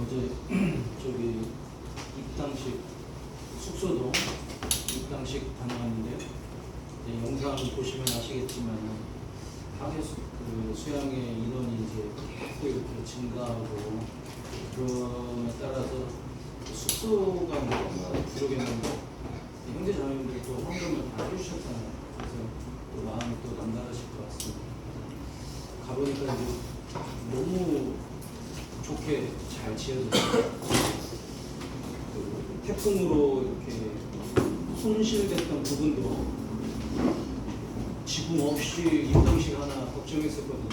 어제 저기 입당식 숙소도 입당식 다녀왔는데요. 영상 보시면 아시겠지만 하계 그 수양의 인원이 이제 계속 이렇게 증가하고 그럼에 따라서 숙소가 너무 부족했는데 형제 자매님들이 또 헌금을 다 해주셨잖아요. 그래서 또 마음이 또 남다르실 것 같습니다. 가보니까 이제 너무 좋게 잘 지어졌어요. 그 태풍으로 이렇게 손실됐던 부분도 지붕 없이 입당식 하나 걱정했었거든요.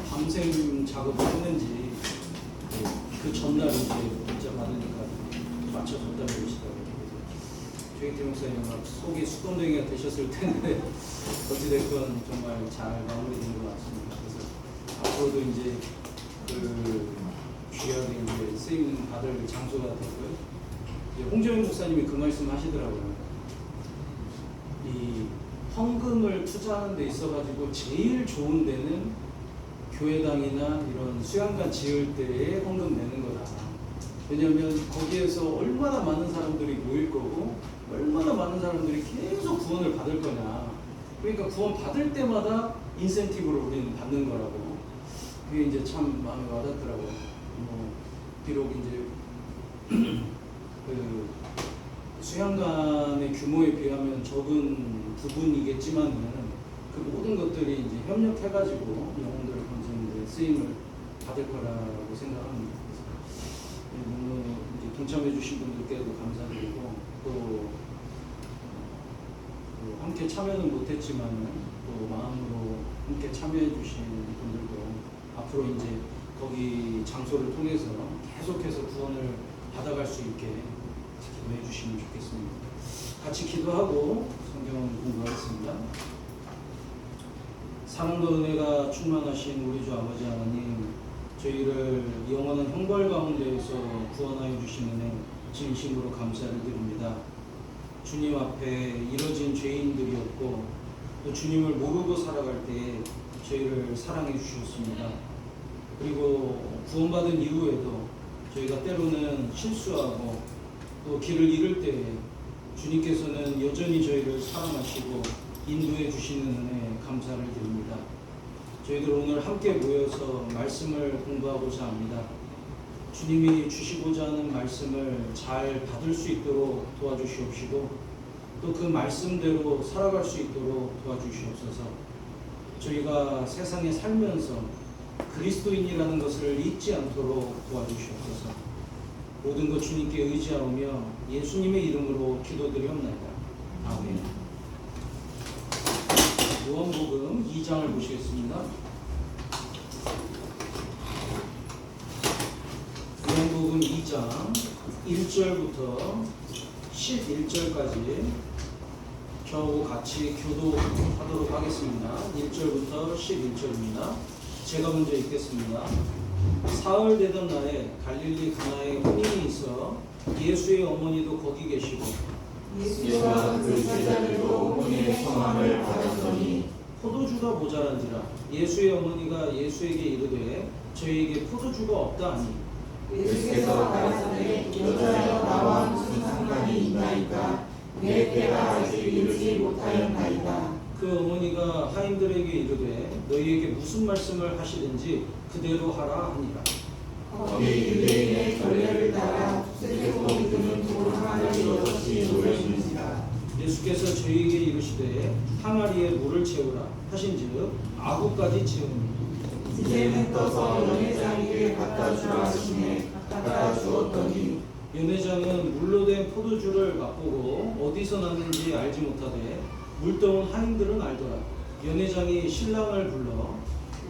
밤샘 작업을 했는지 그 전날 이제 문자 받으니까 맞춰줬다고 그러시더라고요. 조익태 목사님 막 속이 수건덩이가 되셨을 텐데 어찌됐건 정말 잘 마무리된 것 같습니다. 그래서 앞으로도 이제 그 귀하게 이제 쓰임 받을 장소가 됐고요. 이제 홍정인 목사님이 그 말씀 하시더라고요. 이 헌금을 투자하는 데 있어가지고 제일 좋은 데는 교회당이나 이런 수양관 지을 때에 헌금 내는 거다. 왜냐하면 거기에서 얼마나 많은 사람들이 모일 거고 얼마나 많은 사람들이 계속 구원을 받을 거냐. 그러니까 구원 받을 때마다 인센티브를 우리는 받는 거라고. 그게 이제 참 마음에 와닿더라고요. 비록 이제 그 수양관의 규모에 비하면 적은 부분이겠지만은 그 모든 것들이 이제 협력해가지고 영혼들을 건지는 데 쓰임을 받을 거라고 생각합니다. 그래서 너무 이제 동참해주신 분들께도 감사드리고 또 함께 참여는 못했지만은 또 마음으로 함께 참여해주신 분들도 앞으로 이제 거기 장소를 통해서 계속해서 구원을 받아갈 수 있게 기도해 주시면 좋겠습니다. 같이 기도하고 성경 공부하겠습니다. 사랑과 은혜가 충만하신 우리 주 아버지 하나님, 저희를 영원한 형벌 가운데에서 구원하여 주신 은혜 진심으로 감사를 드립니다. 주님 앞에 이뤄진 죄인들이었고 또 주님을 모르고 살아갈 때 저희를 사랑해 주셨습니다. 그리고 구원받은 이후에도 저희가 때로는 실수하고 또 길을 잃을 때에 주님께서는 여전히 저희를 사랑하시고 인도해 주시는 은혜에 감사를 드립니다. 저희들 오늘 함께 모여서 말씀을 공부하고자 합니다. 주님이 주시고자 하는 말씀을 잘 받을 수 있도록 도와주시옵시고 또 그 말씀대로 살아갈 수 있도록 도와주시옵소서. 저희가 세상에 살면서 그리스도인이라는 것을 잊지 않도록 도와주시옵소서. 모든 것 주님께 의지하오며 예수님의 이름으로 기도드리옵나이다. 아멘. 요한복음 2장을 보시겠습니다. 요한복음 2장 1절부터 11절까지 저하고 같이 교도하도록 하겠습니다. 1절부터 11절입니다. 제가 먼저 읽겠습니다. 사흘 되던 날에 갈릴리 가나에 혼인이 있어 예수의 어머니도 거기 계시고 예수와 그 제자들도 혼인의 성함을 받았더니 포도주가 모자란지라 예수의 어머니가 예수에게 이르되 저희에게 포도주가 없다 하니 예수께서 가라사대 여자여 나와 무슨 상관이 있나이까 내 때가 아직 이르지 못하였나이다. 그 어머니가 하인들에게 이르되 너희에게 무슨 말씀을 하시든지 그대로 하라 하니라. 거기 유대인의 전례를 따라 두세고 이끄는 돌 하나를 이것이 놓여주니라. 예수께서 저희에게 이르시되 항아리에 물을 채우라 하신즉 아구까지 채우니 이제는 떠서 연회장에게 갖다 주라 하시매 갖다 주었더니 연회장은 물로 된 포도주를 맛보고 어디서 났는지 알지 못하되 물떠온 하인들은 알더라. 연회장이 신랑을 불러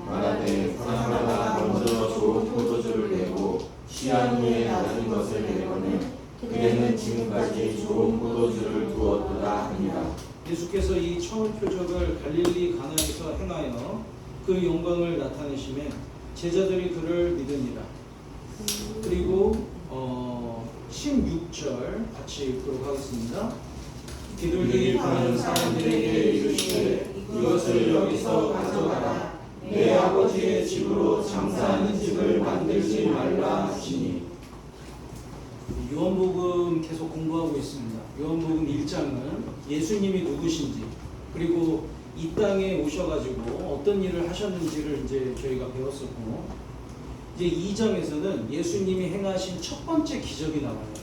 말하되 사람마다 먼저 좋은 포도주를 내고 취한 후에 낮은 것을 내거늘 그대는 지금까지 좋은 포도주를 두었도다 하니라. 예수께서 이 처음 표적을 갈릴리 가나에서 행하여 그 영광을 나타내시매 제자들이 그를 믿으니라. 그리고 16절 같이 읽도록 하겠습니다. 비둘기 파는 사람들에게 이르시되 이것을 여기서 가져가라. 내 아버지의 집으로 장사하는 집을 만들지 말라 하시니. 요한복음 계속 공부하고 있습니다. 요한복음 1장은 예수님이 누구신지, 그리고 이 땅에 오셔가지고 어떤 일을 하셨는지를 이제 저희가 배웠었고, 이제 2장에서는 예수님이 행하신 첫 번째 기적이 나와요.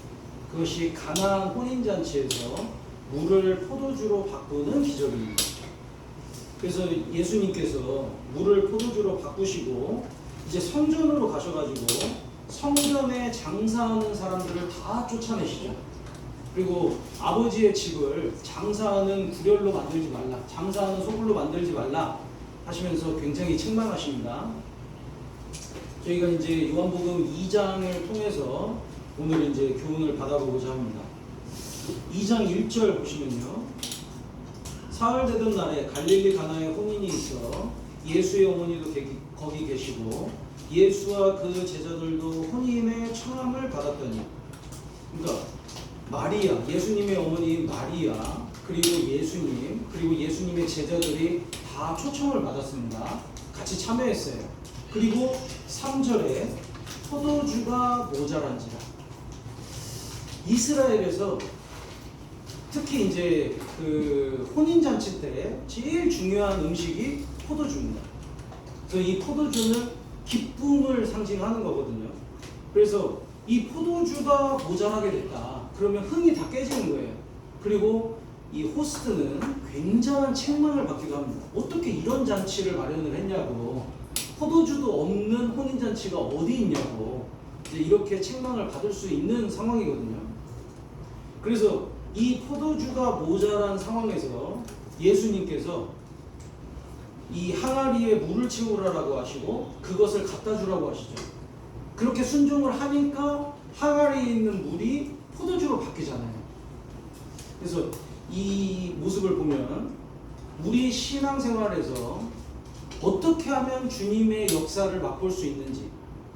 그것이 가나안 혼인잔치에서 물을 포도주로 바꾸는 기적입니다. 그래서 예수님께서 물을 포도주로 바꾸시고 이제 성전으로 가셔가지고 성전에 장사하는 사람들을 다 쫓아내시죠. 그리고 아버지의 집을 장사하는 구렬로 만들지 말라, 장사하는 소굴로 만들지 말라 하시면서 굉장히 책망하십니다. 저희가 이제 요한복음 2장을 통해서 오늘 이제 교훈을 받아보고자 합니다. 2장 1절 보시면요, 사흘 되던 날에 갈릴리 가나에 혼인이 있어 예수의 어머니도 거기 계시고 예수와 그 제자들도 혼인의 청함을 받았더니, 그러니까 마리아, 예수님의 어머니 마리아, 그리고 예수님, 그리고 예수님의 제자들이 다 초청을 받았습니다. 같이 참여했어요. 그리고 3절에 포도주가 모자란지라. 이스라엘에서 특히 이제 그 혼인잔치 때 제일 중요한 음식이 포도주입니다. 그래서 이 포도주는 기쁨을 상징하는 거거든요. 그래서 이 포도주가 모자라게 됐다, 그러면 흥이 다 깨지는 거예요. 그리고 이 호스트는 굉장한 책망을 받기도 합니다. 어떻게 이런 잔치를 마련을 했냐고, 포도주도 없는 혼인잔치가 어디 있냐고, 이제 이렇게 책망을 받을 수 있는 상황이거든요. 그래서 이 포도주가 모자란 상황에서 예수님께서 이 항아리에 물을 채우라라고 하시고 그것을 갖다 주라고 하시죠. 그렇게 순종을 하니까 항아리에 있는 물이 포도주로 바뀌잖아요. 그래서 이 모습을 보면 우리 신앙생활에서 어떻게 하면 주님의 역사를 맛볼 수 있는지,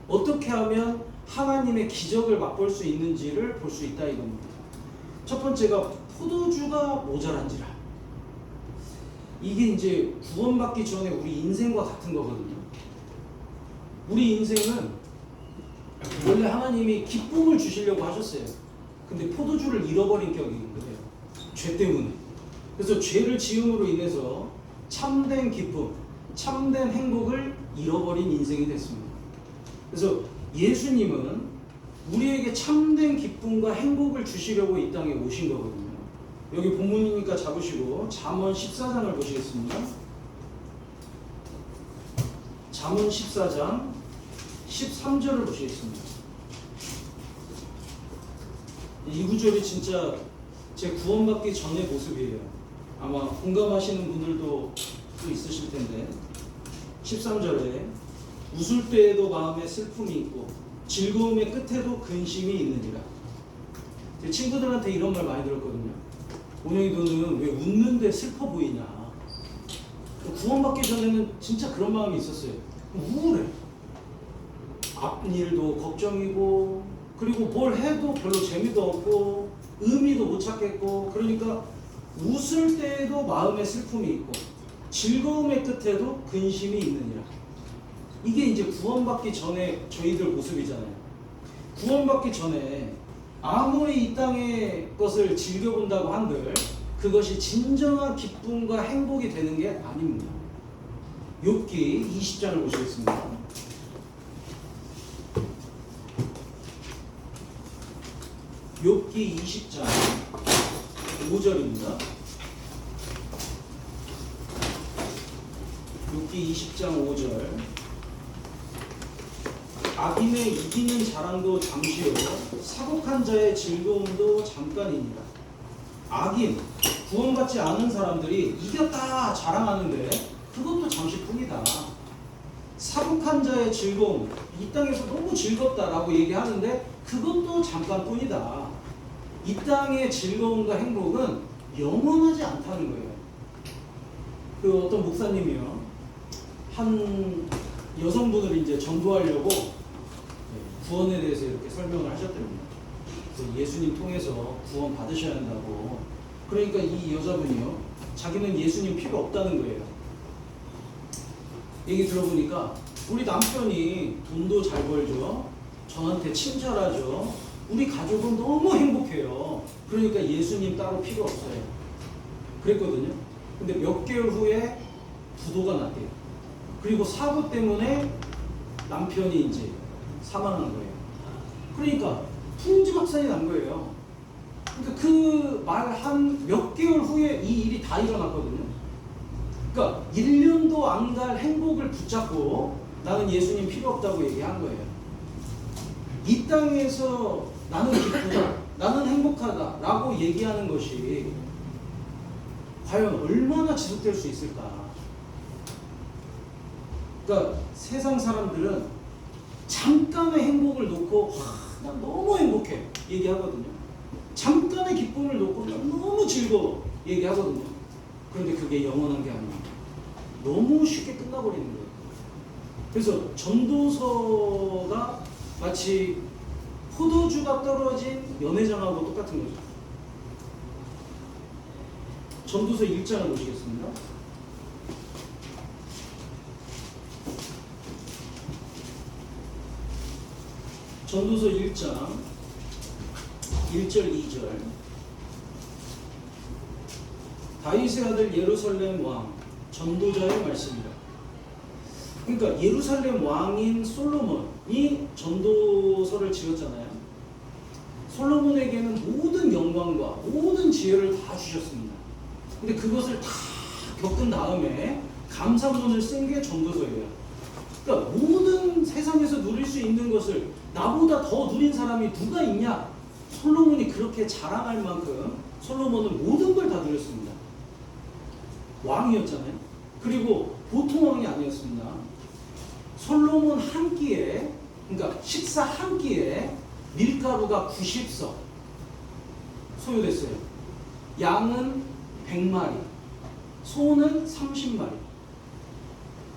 어떻게 하면 하나님의 기적을 맛볼 수 있는지를 볼 수 있다 이겁니다. 첫 번째가 포도주가 모자란지라. 이게 이제 구원받기 전에 우리 인생과 같은 거거든요. 우리 인생은 원래 하나님이 기쁨을 주시려고 하셨어요. 근데 포도주를 잃어버린 격이 있는 거예요. 죄 때문에. 그래서 죄를 지음으로 인해서 참된 기쁨, 참된 행복을 잃어버린 인생이 됐습니다. 그래서 예수님은 우리에게 참된 기쁨과 행복을 주시려고 이 땅에 오신 거거든요. 여기 본문이니까 잡으시고 잠언 14장을 보시겠습니다. 잠언 14장 13절을 보시겠습니다. 이 구절이 진짜 제 구원받기 전의 모습이에요. 아마 공감하시는 분들도 또 있으실 텐데, 13절에 웃을 때에도 마음에 슬픔이 있고 즐거움의 끝에도 근심이 있느니라. 제 친구들한테 이런 말 많이 들었거든요. 원영이 너는 왜 웃는데 슬퍼 보이냐. 구원받기 전에는 진짜 그런 마음이 있었어요. 우울해. 앞일도 걱정이고, 그리고 뭘 해도 별로 재미도 없고 의미도 못 찾겠고, 그러니까 웃을 때에도 마음에 슬픔이 있고 즐거움의 끝에도 근심이 있느니라. 이게 이제 구원받기 전에 저희들 모습이잖아요. 구원받기 전에 아무리 이 땅의 것을 즐겨본다고 한들 그것이 진정한 기쁨과 행복이 되는 게 아닙니다. 욥기 20장을 보시겠습니다. 욥기 20장 5절입니다. 욥기 20장 5절. 악인의 이기는 자랑도 잠시요 사곡한 자의 즐거움도 잠깐이니라. 악인, 구원받지 않은 사람들이 이겼다 자랑하는데 그것도 잠시뿐이다. 사곡한 자의 즐거움, 이 땅에서 너무 즐겁다라고 얘기하는데 그것도 잠깐뿐이다. 이 땅의 즐거움과 행복은 영원하지 않다는 거예요. 그 어떤 목사님이요, 한 여성분을 이제 전도하려고 구원에 대해서 이렇게 설명을 하셨답니다. 예수님 통해서 구원 받으셔야 한다고. 그러니까 이 여자분이요, 자기는 예수님 필요 없다는 거예요. 얘기 들어보니까 우리 남편이 돈도 잘 벌죠. 저한테 친절하죠. 우리 가족은 너무 행복해요. 그러니까 예수님 따로 필요 없어요. 그랬거든요. 근데 몇 개월 후에 부도가 났대요. 그리고 사고 때문에 남편이 이제 사망한 거예요. 그러니까 풍지박산이 난 거예요. 그러니까 그 말 한 몇 개월 후에 이 일이 다 일어났거든요. 그러니까 1년도 안 갈 행복을 붙잡고 나는 예수님 필요 없다고 얘기한 거예요. 이 땅에서 나는 기쁘다, 나는 행복하다 라고 얘기하는 것이 과연 얼마나 지속될 수 있을까? 그러니까 세상 사람들은 잠깐의 행복을 놓고 난 너무 행복해 얘기하거든요. 잠깐의 기쁨을 놓고 난 너무 즐거워 얘기하거든요. 그런데 그게 영원한 게 아닙니다. 너무 쉽게 끝나버리는 거예요. 그래서 전도서가 마치 포도주가 떨어진 연회장하고 똑같은 거죠. 전도서 1장을 보시겠습니다. 전도서 1장 1절 2절 다윗의 아들 예루살렘 왕 전도자의 말씀이다. 그러니까 예루살렘 왕인 솔로몬이 전도서를 지었잖아요. 솔로몬에게는 모든 영광과 모든 지혜를 다 주셨습니다. 근데 그것을 다 겪은 다음에 감사문을 쓴 게 전도서예요. 그러니까 모든 세상에서 누릴 수 있는 것을 나보다 더 누린 사람이 누가 있냐? 솔로몬이 그렇게 자랑할 만큼 솔로몬은 모든 걸 다 누렸습니다. 왕이었잖아요. 그리고 보통 왕이 아니었습니다. 솔로몬 한 끼에, 그러니까 식사 한 끼에 밀가루가 90석 소요됐어요. 양은 100마리, 소는 30마리,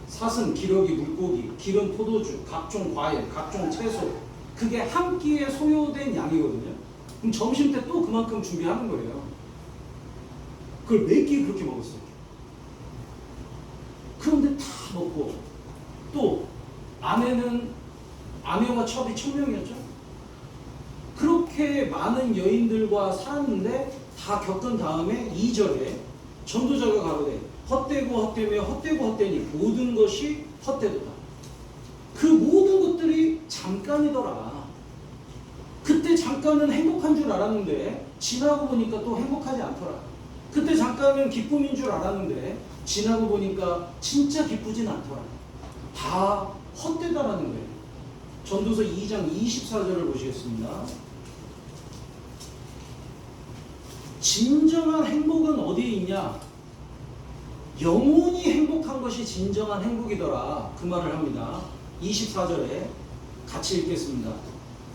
사슴, 기러기, 물고기, 기름, 포도주, 각종 과일, 각종 채소, 그게 한 끼에 소요된 양이거든요. 그럼 점심 때 또 그만큼 준비하는 거예요. 그걸 몇 끼 그렇게 먹었어요. 그런데 다 먹고 또 아내와 첩이 1000명이었죠. 그렇게 많은 여인들과 살았는데 다 겪은 다음에 2절에 전도자가 가로되 헛되고 헛되며 헛되고 헛되니 모든 것이 헛되도다. 그 모든 것들이 잠깐이더라. 그때 잠깐은 행복한 줄 알았는데 지나고 보니까 또 행복하지 않더라. 그때 잠깐은 기쁨인 줄 알았는데 지나고 보니까 진짜 기쁘진 않더라. 다 헛되다라는 거예요. 전도서 2장 24절을 보시겠습니다. 진정한 행복은 어디에 있냐? 영원히 행복한 것이 진정한 행복이더라. 그 말을 합니다. 24절에 같이 읽겠습니다.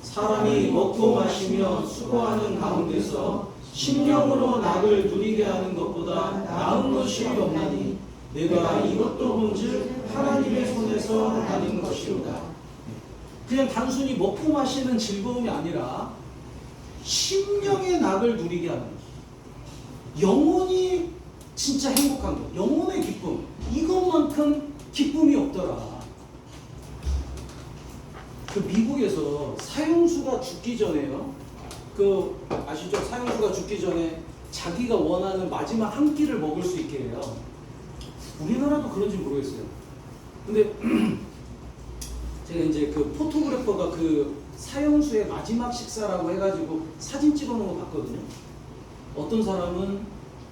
사람이 먹고 마시며 수고하는 가운데서 심령으로 낙을 누리게 하는 것보다 나은 것이 없나니 내가 이것도 본즉 하나님의 손에서 나는 것이로다. 그냥 단순히 먹고 마시는 즐거움이 아니라 심령의 낙을 누리게 하는 것, 영원히 진짜 행복한 것, 영혼의 기쁨, 이것만큼 기쁨이 없더라. 그 미국에서 사형수가 죽기 전에요. 그 아시죠? 사형수가 죽기 전에 자기가 원하는 마지막 한 끼를 먹을 수 있게 해요. 우리나라도 그런지 모르겠어요. 근데 제가 이제 그 포토그래퍼가 그 사형수의 마지막 식사라고 해가지고 사진 찍어놓은 거 봤거든요. 어떤 사람은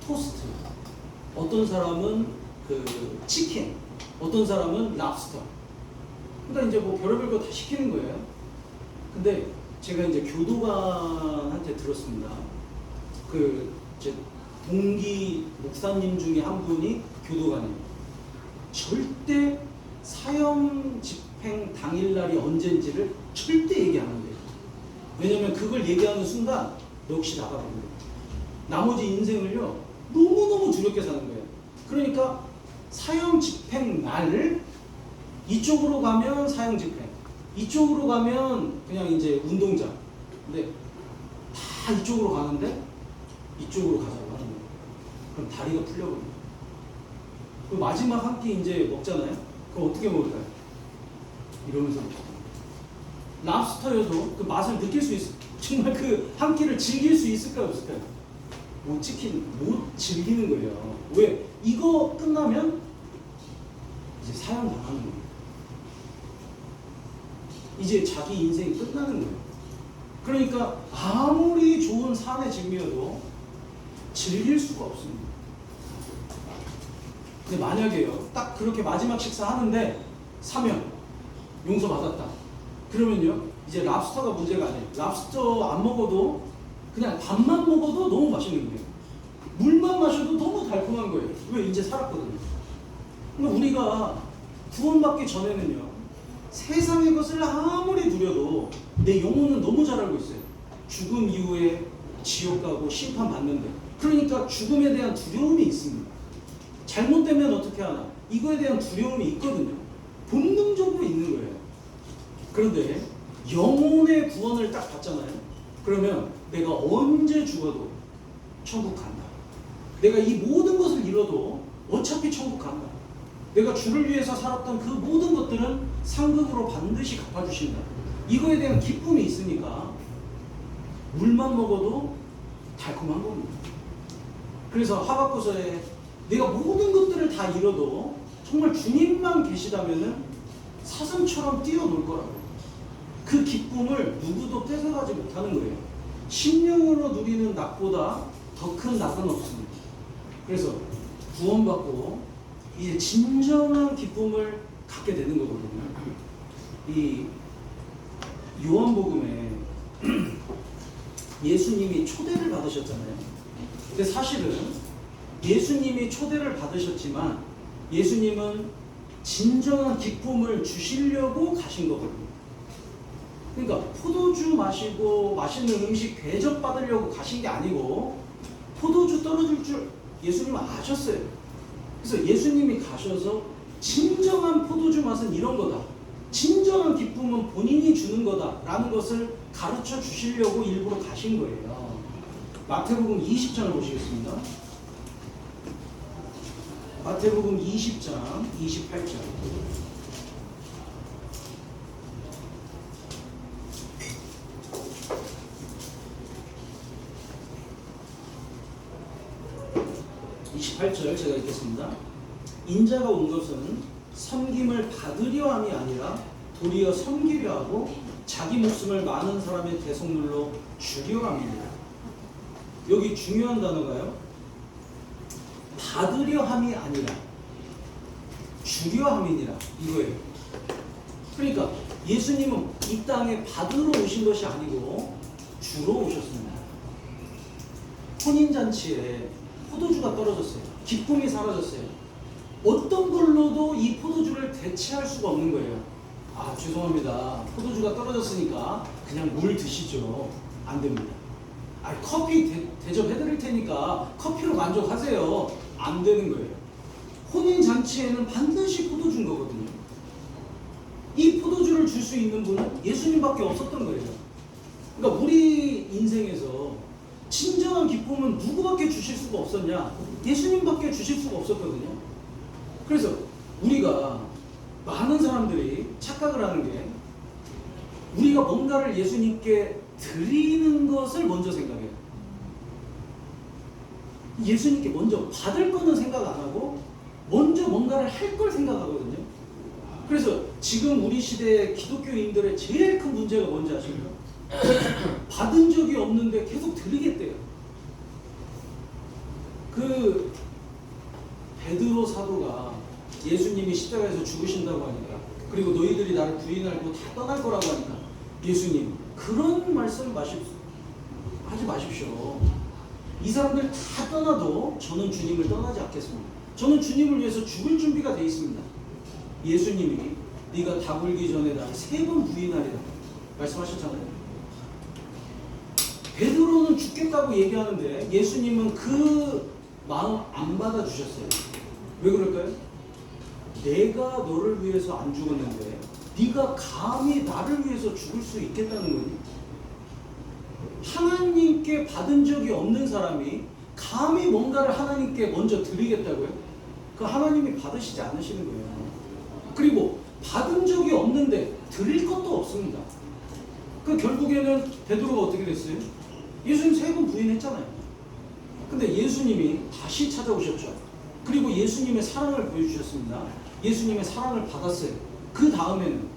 토스트, 어떤 사람은 그 치킨, 어떤 사람은 랍스터. 그러니까 이제 뭐 별의별 거 다 시키는 거예요. 근데 제가 이제 교도관한테 들었습니다. 그 제 동기 목사님 중에 한 분이 교도관이에요. 절대 사형 집행 당일날이 언젠지를 절대 얘기 안 한대요. 왜냐면 그걸 얘기하는 순간 역시 나가버려요. 나머지 인생을요 너무너무 두렵게 사는 거예요. 그러니까 사형 집행 날 이쪽으로 가면 사형 집행, 이쪽으로 가면 그냥 이제 운동장. 근데 다 이쪽으로 가는데 이쪽으로 가자고 하는 거예요. 그럼 다리가 풀려버려요. 그 마지막 한 끼 이제 먹잖아요. 그럼 어떻게 먹을까요? 이러면서 랍스터여도 그 맛을 느낄 수 있어. 정말 그 한 끼를 즐길 수 있을까요, 없을까요? 못 즐기는 거예요. 왜? 이거 끝나면 이제 사형 당하는 거예요. 이제 자기 인생이 끝나는 거예요. 그러니까 아무리 좋은 산의 진미여도 즐길 수가 없습니다. 근데 만약에요, 딱 그렇게 마지막 식사 하는데 사면 용서받았다. 그러면요, 이제 랍스터가 문제가 아니에요. 랍스터 안 먹어도 그냥 밥만 먹어도 너무 맛있는 거예요. 물만 마셔도 너무 달콤한 거예요. 왜? 이제 살았거든요. 근데 우리가 구원받기 전에는요, 세상의 것을 아무리 누려도 내 영혼은 너무 잘 알고 있어요. 죽음 이후에 지옥 가고 심판 받는데, 그러니까 죽음에 대한 두려움이 있습니다. 잘못되면 어떻게 하나, 이거에 대한 두려움이 있거든요. 본능적으로 있는 거예요. 그런데 영혼의 구원을 딱 받잖아요. 그러면 내가 언제 죽어도 천국 간다. 내가 이 모든 것을 잃어도 어차피 천국 간다. 내가 주를 위해서 살았던 그 모든 것들은 상급으로 반드시 갚아주신다. 이거에 대한 기쁨이 있으니까 물만 먹어도 달콤한 겁니다. 그래서 하박국서에 내가 모든 것들을 다 잃어도 정말 주님만 계시다면은 사슴처럼 뛰어놀 거라고. 그 기쁨을 누구도 뺏어가지 못하는 거예요. 심령으로 누리는 낙보다 더 큰 낙은 없습니다. 그래서 구원받고 이제 진정한 기쁨을 갖게 되는 거거든요. 이 요한복음에 예수님이 초대를 받으셨잖아요. 근데 사실은 예수님이 초대를 받으셨지만 예수님은 진정한 기쁨을 주시려고 가신 거거든요. 그러니까 포도주 마시고 맛있는 음식 대접받으려고 가신 게 아니고 포도주 떨어질 줄 예수님은 아셨어요. 그래서 예수님이 가셔서 진정한 포도주 맛은 이런 거다. 진정한 기쁨은 본인이 주는 거다. 라는 것을 가르쳐 주시려고 일부러 가신 거예요. 마태복음 20장을 보시겠습니다. 마태복음 20장 28절. 제가 읽겠습니다. 인자가 온 것은 섬김을 받으려 함이 아니라 도리어 섬기려 하고 자기 목숨을 많은 사람의 대속물로 주려 함이니라. 여기 중요한 단어가요, 받으려 함이 아니라 주려 함이니라 이거예요. 그러니까 예수님은 이 땅에 받으러 오신 것이 아니고 주러 오셨습니다. 혼인잔치에 포도주가 떨어졌어요. 기쁨이 사라졌어요. 어떤 걸로도 이 포도주를 대체할 수가 없는 거예요. 아, 죄송합니다. 포도주가 떨어졌으니까 그냥 물 드시죠. 안 됩니다. 아, 커피 대접해드릴 테니까 커피로 만족하세요. 안 되는 거예요. 혼인잔치에는 반드시 포도주인 거거든요. 이 포도주를 줄 수 있는 분은 예수님밖에 없었던 거예요. 그러니까 우리 인생에서 진정한 기쁨은 누구밖에 주실 수가 없었냐? 예수님밖에 주실 수가 없었거든요. 그래서 우리가 많은 사람들이 착각을 하는 게 우리가 뭔가를 예수님께 드리는 것을 먼저 생각해요. 예수님께 먼저 받을 거는 생각 안 하고 먼저 뭔가를 할 걸 생각하거든요. 그래서 지금 우리 시대의 기독교인들의 제일 큰 문제가 뭔지 아십니까? 받은 적이 없는데 계속 드리겠대요. 그 베드로 사도가 예수님이 십자가에서 죽으신다고 하니까, 그리고 너희들이 나를 부인하고 다 떠날 거라고 하니까 예수님 그런 말씀 하지 마십시오. 이 사람들 다 떠나도 저는 주님을 떠나지 않겠습니다. 저는 주님을 위해서 죽을 준비가 되어 있습니다. 예수님이 네가 다 굴기 전에 나를 3번 부인하리라 말씀하셨잖아요. 베드로는 죽겠다고 얘기하는데 예수님은 그 마음 안 받아주셨어요. 왜 그럴까요? 내가 너를 위해서 안 죽었는데 네가 감히 나를 위해서 죽을 수 있겠다는 거니? 하나님께 받은 적이 없는 사람이 감히 뭔가를 하나님께 먼저 드리겠다고요? 그 하나님이 받으시지 않으시는 거예요. 그리고 받은 적이 없는데 드릴 것도 없습니다. 그 결국에는 베드로가 어떻게 됐어요? 예수님 3번 부인했잖아요. 근데 예수님이 다시 찾아오셨죠. 그리고 예수님의 사랑을 보여주셨습니다. 예수님의 사랑을 받았어요. 그 다음에는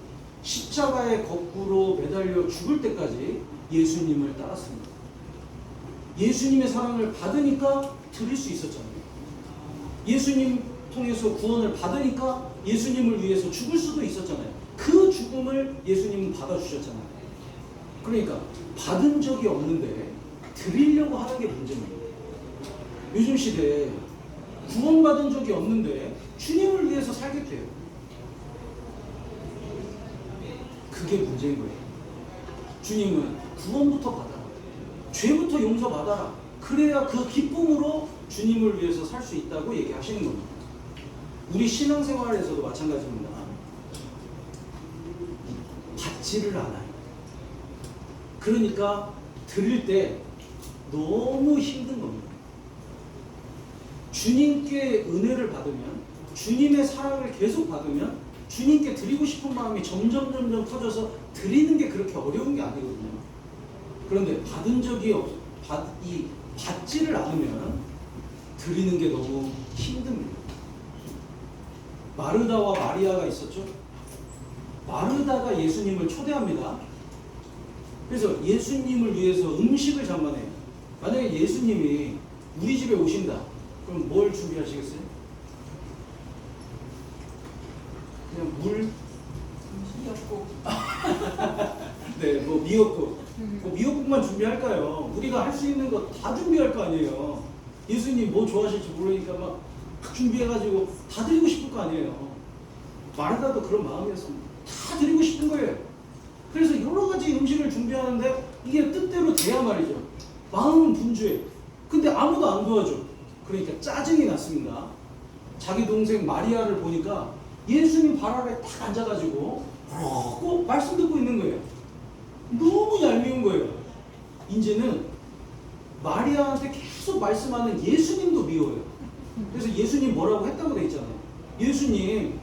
십자가에 거꾸로 매달려 죽을 때까지 예수님을 따랐습니다. 예수님의 사랑을 받으니까 드릴 수 있었잖아요. 예수님 통해서 구원을 받으니까 예수님을 위해서 죽을 수도 있었잖아요. 그 죽음을 예수님은 받아주셨잖아요. 그러니까 받은 적이 없는데 드리려고 하는 게 문제입니다. 요즘 시대에 구원받은 적이 없는데 주님을 위해서 살겠대요. 그게 문제인 거예요. 주님은 구원부터 받아라. 죄부터 용서받아라. 그래야 그 기쁨으로 주님을 위해서 살 수 있다고 얘기하시는 겁니다. 우리 신앙생활에서도 마찬가지입니다. 받지를 않아요. 그러니까 드릴 때 너무 힘든 겁니다. 주님께 은혜를 받으면, 주님의 사랑을 계속 받으면 주님께 드리고 싶은 마음이 점점 커져서 드리는 게 그렇게 어려운 게 아니거든요. 그런데 받은 적이 받지를 않으면 드리는 게 너무 힘듭니다. 마르다와 마리아가 있었죠. 마르다가 예수님을 초대합니다. 그래서 예수님을 위해서 음식을 장만해요. 만약에 예수님이 우리 집에 오신다. 그럼 뭘 준비하시겠어요? 그냥 물? 미역국. 네, 뭐 미역국. 뭐 미역국만 준비할까요? 우리가 할 수 있는 거 다 준비할 거 아니에요. 예수님 뭐 좋아하실지 모르니까 막 준비해가지고 다 드리고 싶을 거 아니에요. 마르다도 그런 마음이었습니다. 다 드리고 싶은 거예요. 그래서 여러 가지 음식을 준비하는데 이게 뜻대로 돼야 말이죠. 마음은 분주해. 근데 아무도 안 도와줘. 그러니까 짜증이 났습니다. 자기 동생 마리아를 보니까 예수님 발 아래 딱 앉아가지고 꼭 말씀 듣고 있는 거예요. 너무 얄미운 거예요. 이제는 마리아한테 계속 말씀하는 예수님도 미워요. 그래서 예수님 뭐라고 했다고 돼 있잖아요. 예수님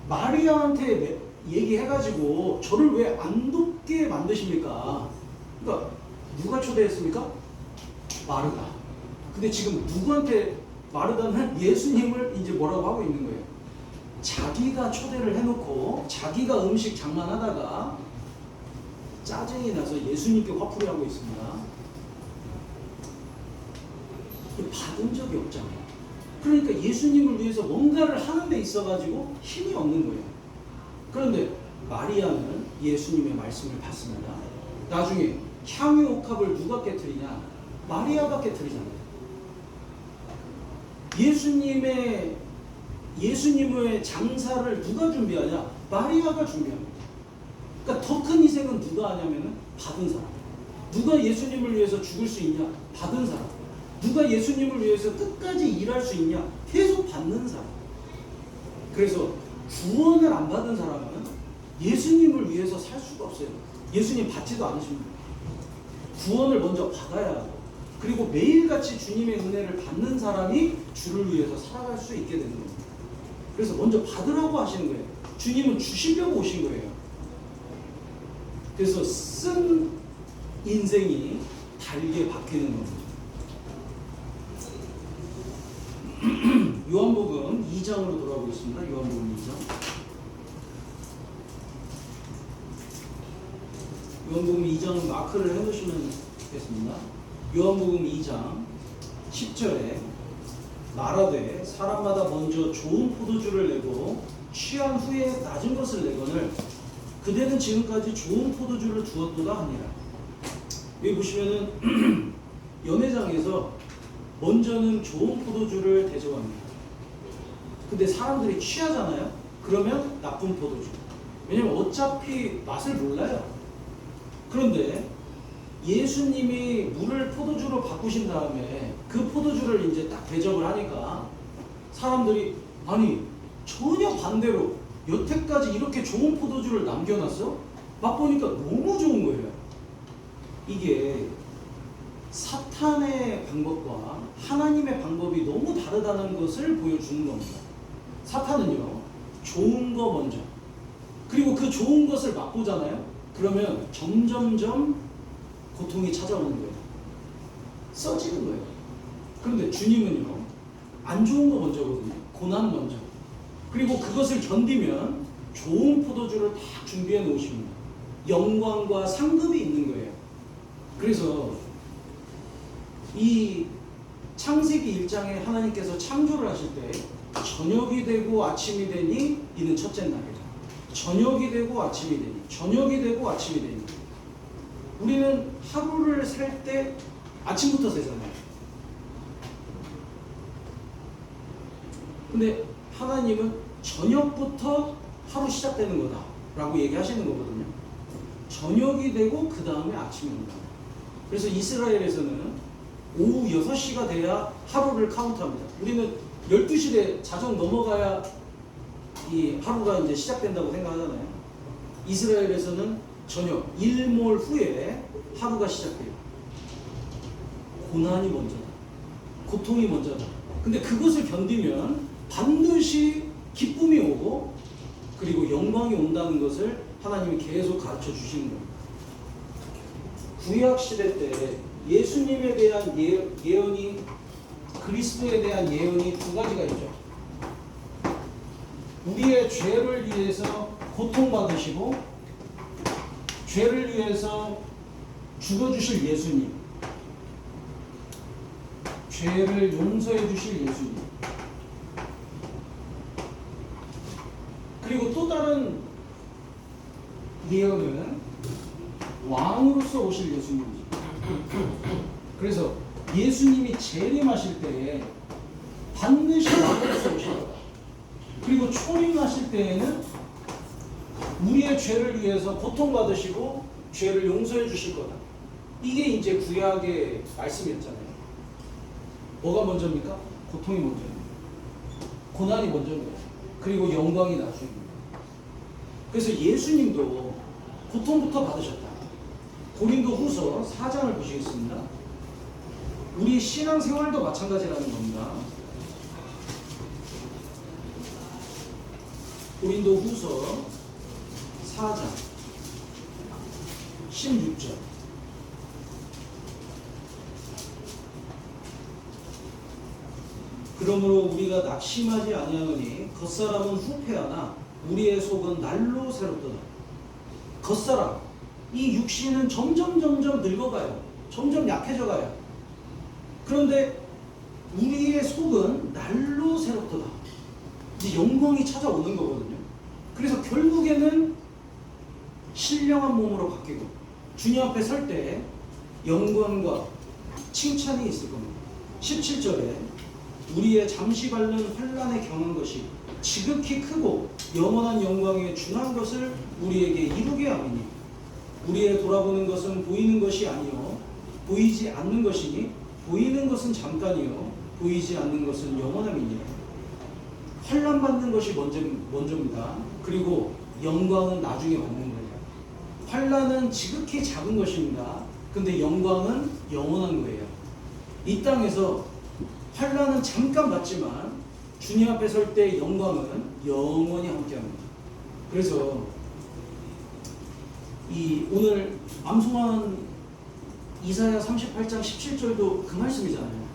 마리아한테 얘기해가지고 저를 왜 안 돕게 만드십니까? 그러니까 누가 초대했습니까? 마르다. 근데 지금 누구한테 마르다는 예수님을 이제 뭐라고 하고 있는 거예요. 자기가 초대를 해놓고 자기가 음식 장만하다가 짜증이 나서 예수님께 화풀이 하고 있습니다. 받은 적이 없잖아요. 그러니까 예수님을 위해서 뭔가를 하는 데 있어가지고 힘이 없는 거예요. 그런데 마리아는 예수님의 말씀을 받습니다. 나중에 향유옥합을 누가 깨트리냐? 마리아가 깨트리잖아요. 예수님의 장사를 누가 준비하냐? 마리아가 준비합니다. 그러니까 더 큰 희생은 누가 하냐면 받은 사람. 누가 예수님을 위해서 죽을 수 있냐? 받은 사람. 누가 예수님을 위해서 끝까지 일할 수 있냐? 계속 받는 사람. 그래서 구원을 안 받은 사람은 예수님을 위해서 살 수가 없어요. 예수님 받지도 않으십니다. 구원을 먼저 받아야 하고, 그리고 매일같이 주님의 은혜를 받는 사람이 주를 위해서 살아갈 수 있게 되는 겁니다. 그래서 먼저 받으라고 하시는 거예요. 주님은 주시려고 오신 거예요. 그래서 쓴 인생이 달게 바뀌는 겁니다. 요한복음 2장으로 돌아오겠습니다. 요한복음 2장. 요한복음 2장 마크를 해놓으시면 좋겠습니다. 요한복음 2장 10절에 말하되 사람마다 먼저 좋은 포도주를 내고 취한 후에 낮은 것을 내거늘 그대는 지금까지 좋은 포도주를 두었도다 하니라. 여기 보시면은 연회장에서 먼저는 좋은 포도주를 대접합니다. 근데 사람들이 취하잖아요. 그러면 나쁜 포도주. 왜냐면 어차피 맛을 몰라요. 그런데 예수님이 물을 포도주로 바꾸신 다음에 그 포도주를 이제 딱 대접을 하니까 사람들이 아니 전혀 반대로 여태까지 이렇게 좋은 포도주를 남겨놨어? 맛보니까 너무 좋은 거예요. 이게 사탄의 방법과 하나님의 방법이 너무 다르다는 것을 보여주는 겁니다. 사탄은요, 좋은 거 먼저. 그리고 그 좋은 것을 맛보잖아요. 그러면 점점점 고통이 찾아오는 거예요. 써지는 거예요. 그런데 주님은요, 안 좋은 거 먼저거든요. 고난 먼저. 그리고 그것을 견디면 좋은 포도주를 다 준비해 놓으십니다. 영광과 상급이 있는 거예요. 그래서 이 창세기 1장에 하나님께서 창조를 하실 때 저녁이 되고 아침이 되니 이는 첫째 날이다. 저녁이 되고 아침이 되니, 저녁이 되고 아침이 되니. 우리는 하루를 살 때 아침부터 세잖아요. 근데 하나님은 저녁부터 하루 시작되는 거다 라고 얘기하시는 거거든요. 저녁이 되고 그 다음에 아침이 온다. 그래서 이스라엘에서는 오후 6시가 돼야 하루를 카운트합니다. 우리는 12시에 자정 넘어가야 이 하루가 이제 시작된다고 생각하잖아요. 이스라엘에서는 저녁 일몰 후에 하루가 시작돼요. 고난이 먼저다. 고통이 먼저다. 근데 그것을 견디면 반드시 기쁨이 오고 그리고 영광이 온다는 것을 하나님이 계속 가르쳐 주시는 겁니다. 구약 시대 때 예수님에 대한 예언이, 그리스도에 대한 예언이 두 가지가 있죠. 우리의 죄를 위해서 고통받으시고 죄를 위해서 죽어주실 예수님, 죄를 용서해 주실 예수님, 그리고 또 다른 예언은 왕으로서 오실 예수님이죠. 그래서 예수님이 재림하실 때에 반드시 왕으로서 오실 거다. 그리고 초림하실 때에는 우리의 죄를 위해서 고통받으시고 죄를 용서해 주실 거다. 이게 이제 구약의 말씀이었잖아요. 뭐가 먼저입니까? 고통이 먼저입니다. 고난이 먼저입니다. 그리고 영광이 나중입니다. 그래서 예수님도 고통부터 받으셨다. 고린도 후서 4장을 보시겠습니다. 우리 신앙생활도 마찬가지라는 겁니다. 고린도 후서 4장 16절. 그러므로 우리가 낙심하지 아니하노니 겉사람은 후패하나 우리의 속은 날로 새롭도다. 겉사람, 이 육신은 점점 늙어가요. 점점 약해져가요. 그런데 우리의 속은 날로 새롭도다. 이제 영광이 찾아오는 거거든요. 그래서 결국에는 신령한 몸으로 바뀌고 주님 앞에 설 때 영광과 칭찬이 있을 겁니다. 17절에 우리의 잠시 밟는 환난에 경한 것이 지극히 크고 영원한 영광에 준한 것을 우리에게 이루게 하리니 우리의 돌아보는 것은 보이는 것이 아니요 보이지 않는 것이니 보이는 것은 잠깐이요 보이지 않는 것은 영원함이니라. 환난 받는 것이 먼저입니다. 그리고 영광은 나중에 받는 거예요. 환난은 지극히 작은 것입니다. 근데 영광은 영원한 거예요. 이 땅에서 환난은 잠깐 받지만 주님 앞에 설 때 영광은 영원히 함께합니다. 그래서 이 오늘 암송한 이사야 38장 17절도 그 말씀이잖아요.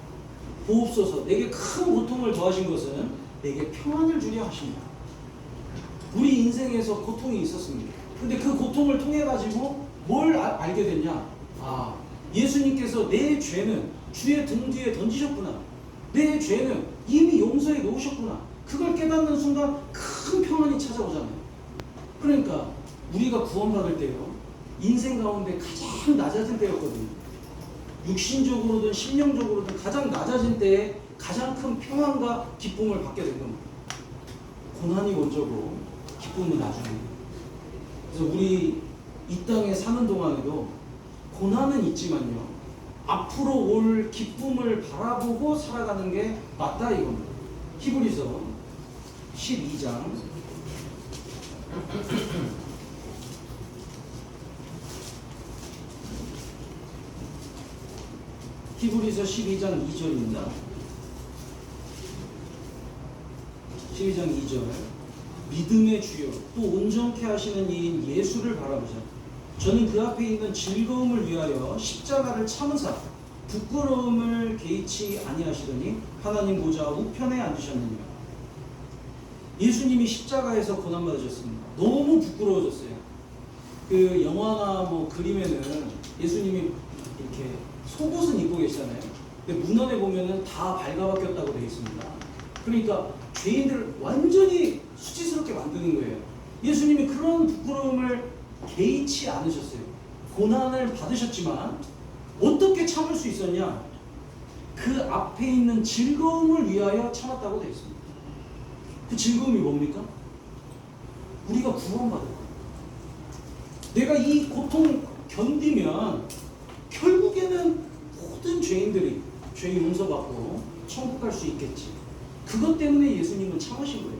보옵소서 내게 큰 고통을 더하신 것은 내게 평안을 주려 하십니다. 우리 인생에서 고통이 있었습니다. 근데 그 고통을 통해 가지고 뭘 알게 됐냐? 아, 예수님께서 내 죄는 주의 등 뒤에 던지셨구나. 내 죄는 이미 용서해 놓으셨구나. 그걸 깨닫는 순간 큰 평안이 찾아오잖아요. 그러니까 우리가 구원받을 때요, 인생 가운데 가장 낮아진 때였거든요. 육신적으로든 심령적으로든 가장 낮아진 때에 가장 큰 평안과 기쁨을 받게 된 겁니다. 고난이 먼저고 기쁨은 나중에. 그래서 우리 이 땅에 사는 동안에도 고난은 있지만요, 앞으로 올 기쁨을 바라보고 살아가는 게 맞다 이겁니다. 히브리서 12장 히브리서 12장 2절입니다. 12장 2절 믿음의 주요 또 온전케 하시는 이인 예수를 바라보자. 저는 그 앞에 있는 즐거움을 위하여 십자가를 참으사 부끄러움을 개의치 아니하시더니 하나님 보좌 우편에 앉으셨느니라. 예수님이 십자가에서 고난받으셨습니다. 너무 부끄러워졌어요. 그 영화나 뭐 그림에는 예수님이 이렇게 속옷은 입고 계시잖아요. 근데 문헌에 보면은 다 발가벗겼다고 되어 있습니다. 그러니까 죄인들을 완전히 수치스럽게 만드는 거예요. 예수님이 그런 부끄러움을 개의치 않으셨어요. 고난을 받으셨지만 어떻게 참을 수 있었냐? 그 앞에 있는 즐거움을 위하여 참았다고 되어 있습니다. 그 즐거움이 뭡니까? 우리가 구원받을 거예요. 내가 이 고통 견디면 결국에는 모든 죄인들이 죄 용서받고 천국 갈 수 있겠지. 그것 때문에 예수님은 참으신 거예요.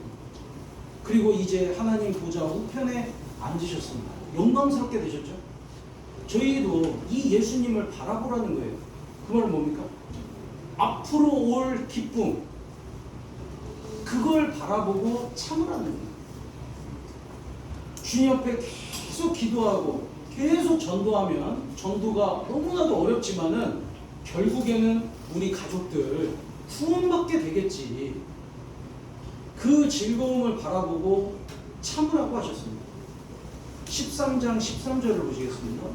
그리고 이제 하나님 보좌 우편에 앉으셨습니다. 영광스럽게 되셨죠? 저희도 이 예수님을 바라보라는 거예요. 그 말은 뭡니까? 앞으로 올 기쁨, 그걸 바라보고 참으라는 거예요. 주님 앞에 계속 기도하고 계속 전도하면 전도가 너무나도 어렵지만은 결국에는 우리 가족들 구원받게 되겠지. 그 즐거움을 바라보고 참으라고 하셨습니다. 13장 13절을 보시겠습니다.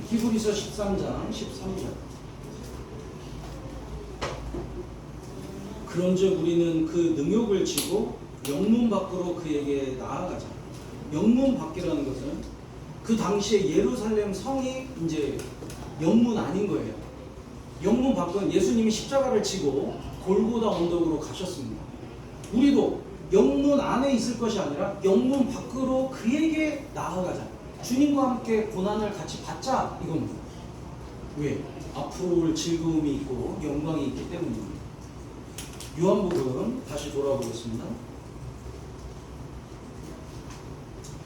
히브리서 13장 13절. 그런즉 우리는 그 능욕을 지고 영문 밖으로 그에게 나아가자. 영문 밖이라는 것은 그 당시에 예루살렘 성이 이제 영문 아닌 거예요. 영문 밖은 예수님이 십자가를 지고 골고다 언덕으로 가셨습니다. 우리도 영문 안에 있을 것이 아니라 영문 밖으로 그에게 나아가자. 주님과 함께 고난을 같이 받자 이겁니다. 왜? 앞으로 올 즐거움이 있고 영광이 있기 때문입니다. 요한복음 다시 돌아보겠습니다.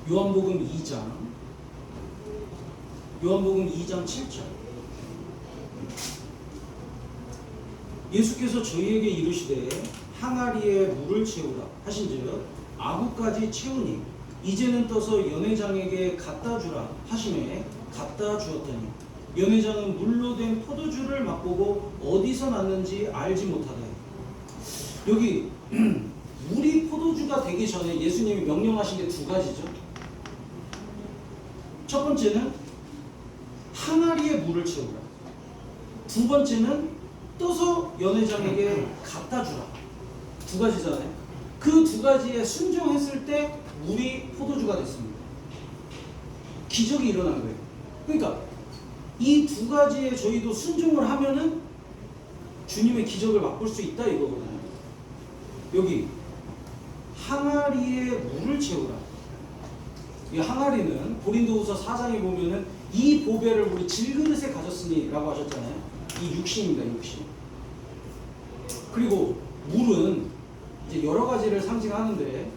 요한복음 2장 7절. 예수께서 저희에게 이르시되 항아리에 물을 채우라 하신즉 아구까지 채우니 이제는 떠서 연회장에게 갖다 주라 하시매 갖다 주었더니 연회장은 물로 된 포도주를 맛보고 어디서 났는지 알지 못하되. 여기 물이 포도주가 되기 전에 예수님이 명령하신 게 두 가지죠. 첫 번째는 항아리에 물을 채우라. 두 번째는 떠서 연회장에게 갖다 주라. 두 가지잖아요. 그 두 가지에 순종했을 때 물이 포도주가 됐습니다. 기적이 일어난 거예요. 그러니까 이 두 가지에 저희도 순종을 하면은 주님의 기적을 맛볼 수 있다 이거거든요. 여기 항아리에 물을 채우라. 이 항아리는 고린도후서 4장에 보면은 이 보배를 우리 질그릇에 가졌으니 라고 하셨잖아요. 이 육신입니다. 육신. 그리고 물은 이제 여러 가지를 상징하는데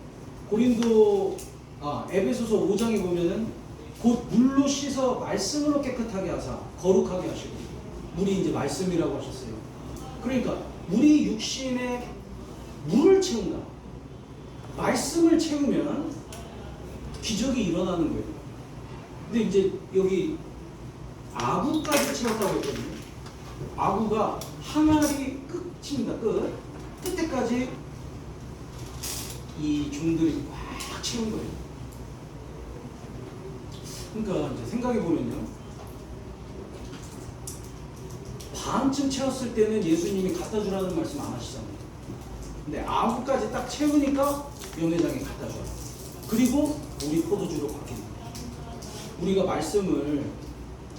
에베소서 5장에 보면은 곧 물로 씻어 말씀으로 깨끗하게 하사 거룩하게 하시고, 물이 이제 말씀이라고 하셨어요. 그러니까 우리 육신에 물을 채운다. 말씀을 채우면 기적이 일어나는 거예요. 근데 이제 여기 아구까지 채웠다고 했거든요. 아구가 항아리 끝입니다. 끝에까지 이 종들이 꽉 채운 거예요. 그러니까 이제 생각해 보면요, 반쯤 채웠을 때는 예수님이 갖다 주라는 말씀 안 하시잖아요. 근데 아구까지 딱 채우니까 연회장에 갖다 줘요. 그리고 우리 포도주로 바뀝니다. 우리가 말씀을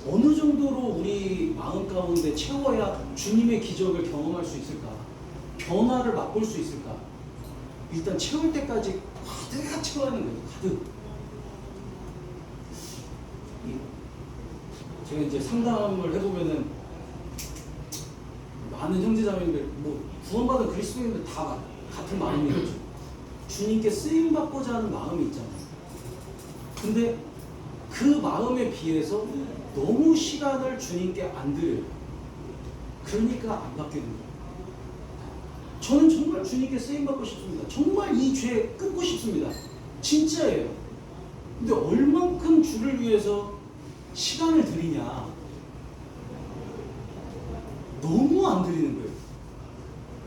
어느 정도로 우리 마음 가운데 채워야 주님의 기적을 경험할 수 있을까? 변화를 맛볼 수 있을까? 일단 채울 때까지 가득 채워야 하는 거예요. 가득. 제가 이제 상담을 해보면은 많은 형제자매님들, 뭐 구원받은 그리스도인들 다 같은 마음이겠죠. 주님께 쓰임 받고자 하는 마음이 있잖아요. 근데 그 마음에 비해서 너무 시간을 주님께 안 드려요. 그러니까 안 받게 됩니다. 저는 정말 주님께 쓰임받고 싶습니다. 정말 이 죄 끊고 싶습니다. 진짜예요. 근데 얼만큼 주를 위해서 시간을 들이냐? 너무 안 드리는 거예요.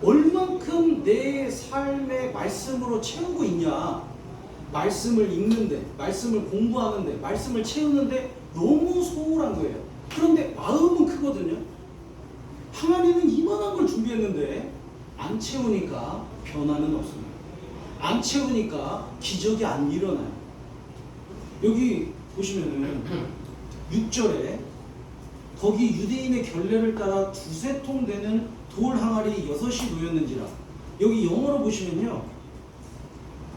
얼만큼 내 삶의 말씀으로 채우고 있냐? 말씀을 읽는데, 말씀을 공부하는데, 말씀을 채우는데 너무 소홀한 거예요. 그런데 마음은 크거든요. 하나님은 이만한 걸 준비했는데 안 채우니까 변화는 없습니다. 안 채우니까 기적이 안 일어나요. 여기 보시면은 6절에 거기 유대인의 결례를 따라 두세 통 되는 돌 항아리 6이 놓였는지라. 여기 영어로 보시면요.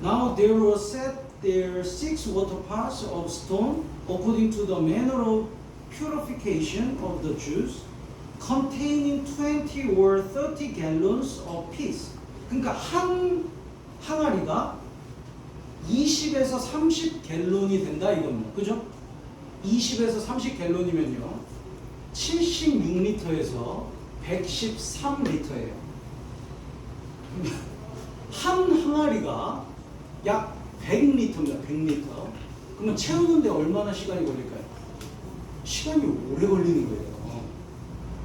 Now there were set there 6 water pots of stone according to the manner of purification of the Jews, containing 20 or 30 gallons of piece. 그러니까 한 항아리가 20에서 30 갤론이 된다 이겁니다. 그죠? 20에서 30 갤론이면요. 76리터에서 113리터예요. 한 항아리가 약 100리터입니다. 100리터. 그러면 채우는데 얼마나 시간이 걸릴까요? 시간이 오래 걸리는 거예요.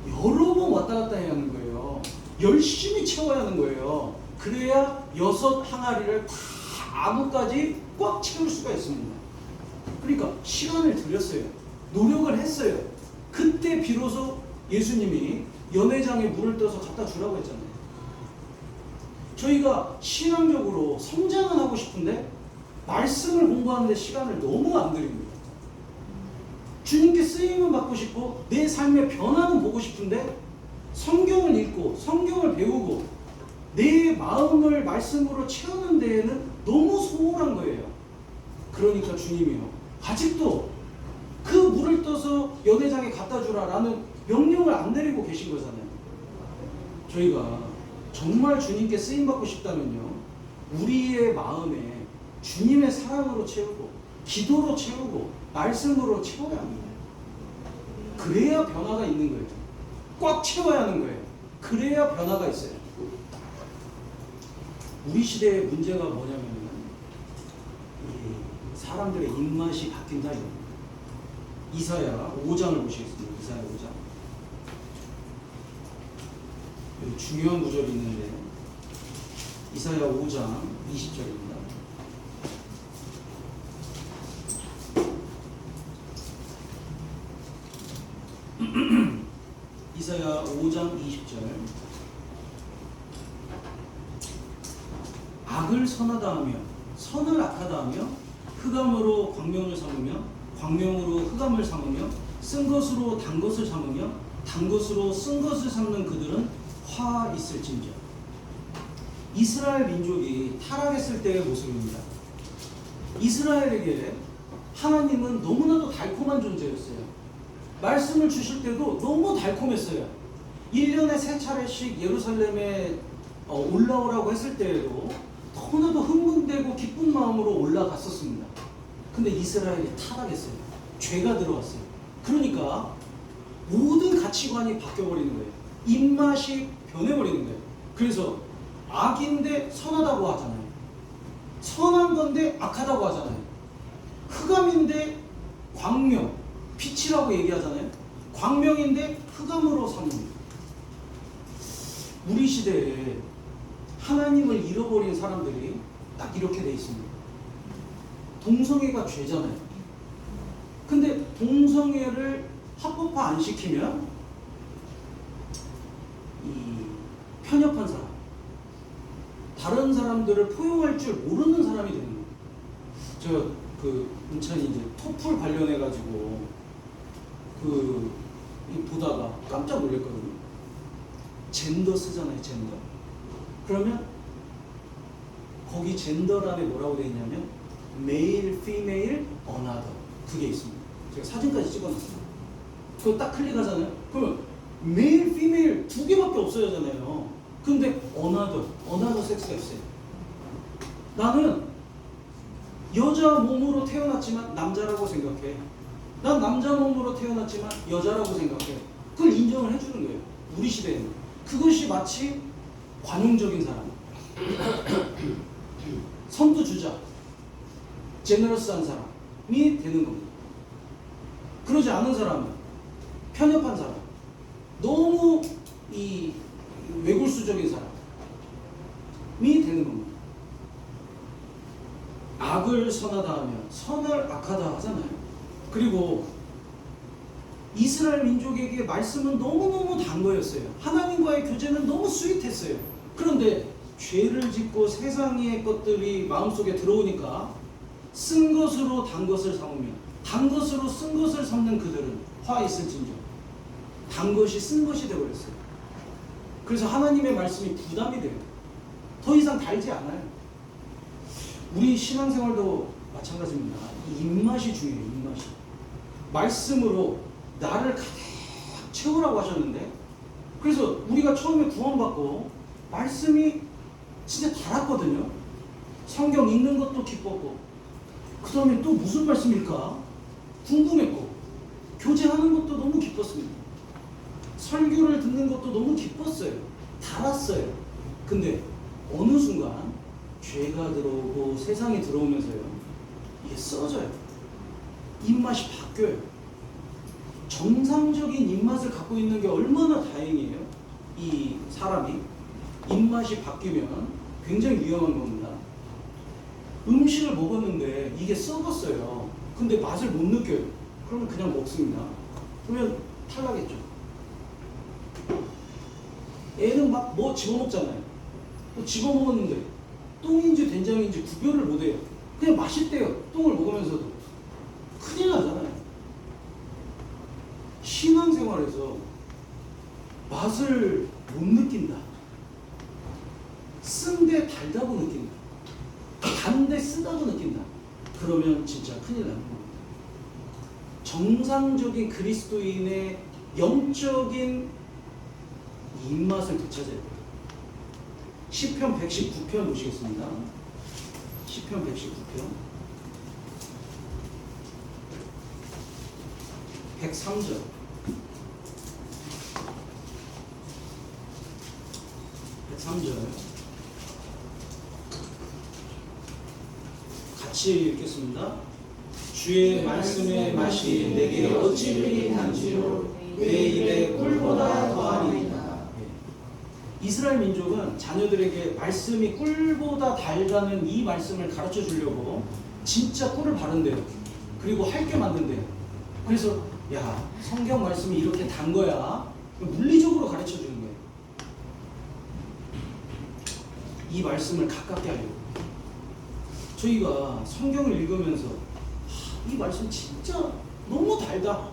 여러 번 왔다 갔다 해야 하는 거예요. 열심히 채워야 하는 거예요. 그래야 6 항아리를 다 아구까지 꽉 채울 수가 있습니다. 그러니까 시간을 들였어요. 노력을 했어요. 그때 비로소 예수님이 연회장에 물을 떠서 갖다 주라고 했잖아요. 저희가 신앙적으로 성장은 하고 싶은데 말씀을 공부하는데 시간을 너무 안 드립니다. 주님께 쓰임은 받고 싶고 내 삶의 변화는 보고 싶은데 성경을 읽고 성경을 배우고 내 마음을 말씀으로 채우는 데에는 너무 소홀한 거예요. 그러니까 주님이요. 아직도 그 물을 떠서 연회장에 갖다 주라라는 명령을 안 내리고 계신 거잖아요. 저희가 정말 주님께 쓰임받고 싶다면요. 우리의 마음에 주님의 사랑으로 채우고 기도로 채우고 말씀으로 채워야 합니다. 그래야 변화가 있는 거예요. 꽉 채워야 하는 거예요. 그래야 변화가 있어요. 우리 시대의 문제가 뭐냐면 사람들의 입맛이 바뀐다 이겁니다. 이사야 5장을 보시겠습니다. 이사야 5장. 여기 중요한 구절이 있는데 이사야 5장 20절입니다. 이사야 5장 20절. 악을 선하다 하며 선을 악하다 하며 흑암으로 광명을 삼으며 광명으로 흑암을 삼으며 쓴 것으로 단 것을 삼으며 단 것으로 쓴 것을 삼는 그들은 화 있을진저. 이스라엘 민족이 타락했을 때의 모습입니다. 이스라엘에게 하나님은 너무나도 달콤한 존재였어요. 말씀을 주실 때도 너무 달콤했어요. 1년에 3차례씩 예루살렘에 올라오라고 했을 때에도 너무나도 흥분되고 기쁜 마음으로 올라갔었습니다. 근데 이스라엘이 타락했어요. 죄가 들어왔어요. 그러니까 모든 가치관이 바뀌어버리는 거예요. 입맛이 변해버리는 거예요. 그래서 악인데 선하다고 하잖아요. 선한 건데 악하다고 하잖아요. 흑암인데 광명, 빛이라고 얘기하잖아요. 광명인데 흑암으로 삼는. 우리 시대에 하나님을 잃어버린 사람들이 딱 이렇게 돼 있습니다. 동성애가 죄잖아요. 근데 동성애를 합법화 안 시키면 이 편협한 사람, 다른 사람들을 포용할 줄 모르는 사람이 되는 거예요. 저 은찬이 이제 토플 관련해 가지고 보다가 깜짝 놀랐거든요. 젠더 쓰잖아요, 젠더. 그러면 거기 젠더란에 뭐라고 되어 있냐면 메일, 피메일, 어나더 그게 있습니다. 제가 사진까지 찍어놨어요. 그거 딱 클릭하잖아요. 그러면 메일, 피메일 2개밖에 없어야잖아요. 근데 어나더 섹스가 있어요. 나는 여자 몸으로 태어났지만 남자라고 생각해. 난 남자 몸으로 태어났지만 여자라고 생각해. 그걸 인정을 해주는 거예요. 우리 시대에는. 그것이 마치 관용적인 사람, 선두주자, 제너러스한 사람이 되는 겁니다. 그러지 않은 사람은 편협한 사람, 너무 이 외골수적인 사람이 되는 겁니다. 악을 선하다 하면 선을 악하다 하잖아요. 그리고 이스라엘 민족에게 말씀은 너무너무 단 거였어요. 하나님과의 교제는 너무 스윗했어요. 그런데 죄를 짓고 세상의 것들이 마음속에 들어오니까 쓴 것으로 단 것을 삼으며 단 것으로 쓴 것을 삼는 그들은 화 있을진저 단 것이 쓴 것이 되어버렸어요. 그래서 하나님의 말씀이 부담이 돼요. 더 이상 달지 않아요. 우리 신앙생활도 마찬가지입니다. 입맛이 중요해요. 입맛이. 말씀으로 나를 가득 채우라고 하셨는데, 그래서 우리가 처음에 구원받고 말씀이 진짜 달았거든요. 성경 읽는 것도 기뻤고, 그 다음에 또 무슨 말씀일까 궁금했고, 교제하는 것도 너무 기뻤습니다. 설교를 듣는 것도 너무 기뻤어요. 달았어요. 근데 어느 순간 죄가 들어오고 세상이 들어오면서요, 이게 써져요. 입맛이 바뀌어요. 정상적인 입맛을 갖고 있는 게 얼마나 다행이에요. 이 사람이 입맛이 바뀌면 굉장히 위험한 겁니다. 음식을 먹었는데 이게 썩었어요. 근데 맛을 못 느껴요. 그러면 그냥 먹습니다. 그러면 탈락했죠. 애는 막 뭐 집어먹잖아요. 뭐 집어먹었는데 똥인지 된장인지 구별을 못해요. 그냥 맛있대요. 똥을 먹으면서도. 큰일 나잖아요. 신앙생활에서 맛을 못 느낀다. 쓴데 달다고 느낀다. 단데 쓰다고 느낀다. 그러면 진짜 큰일 나는 겁니다. 정상적인 그리스도인의 영적인 입맛을 되찾아야 돼요. 시편 119편 보시겠습니다. 시편 119편 103절 103절 같이 읽겠습니다. 주의 말씀의 맛이 내게 어찌 그리 단지요 내 입에 꿀보다 더하리이다. 이스라엘 민족은 자녀들에게 말씀이 꿀보다 달다는 이 말씀을 가르쳐 주려고 진짜 꿀을 바른대요. 그리고 할게 만든대요. 그래서 야, 성경 말씀이 이렇게 단 거야. 물리적으로 가르쳐 주는 거예요. 이 말씀을 가깝게 하려고. 저희가 성경을 읽으면서 이 말씀 진짜 너무 달다.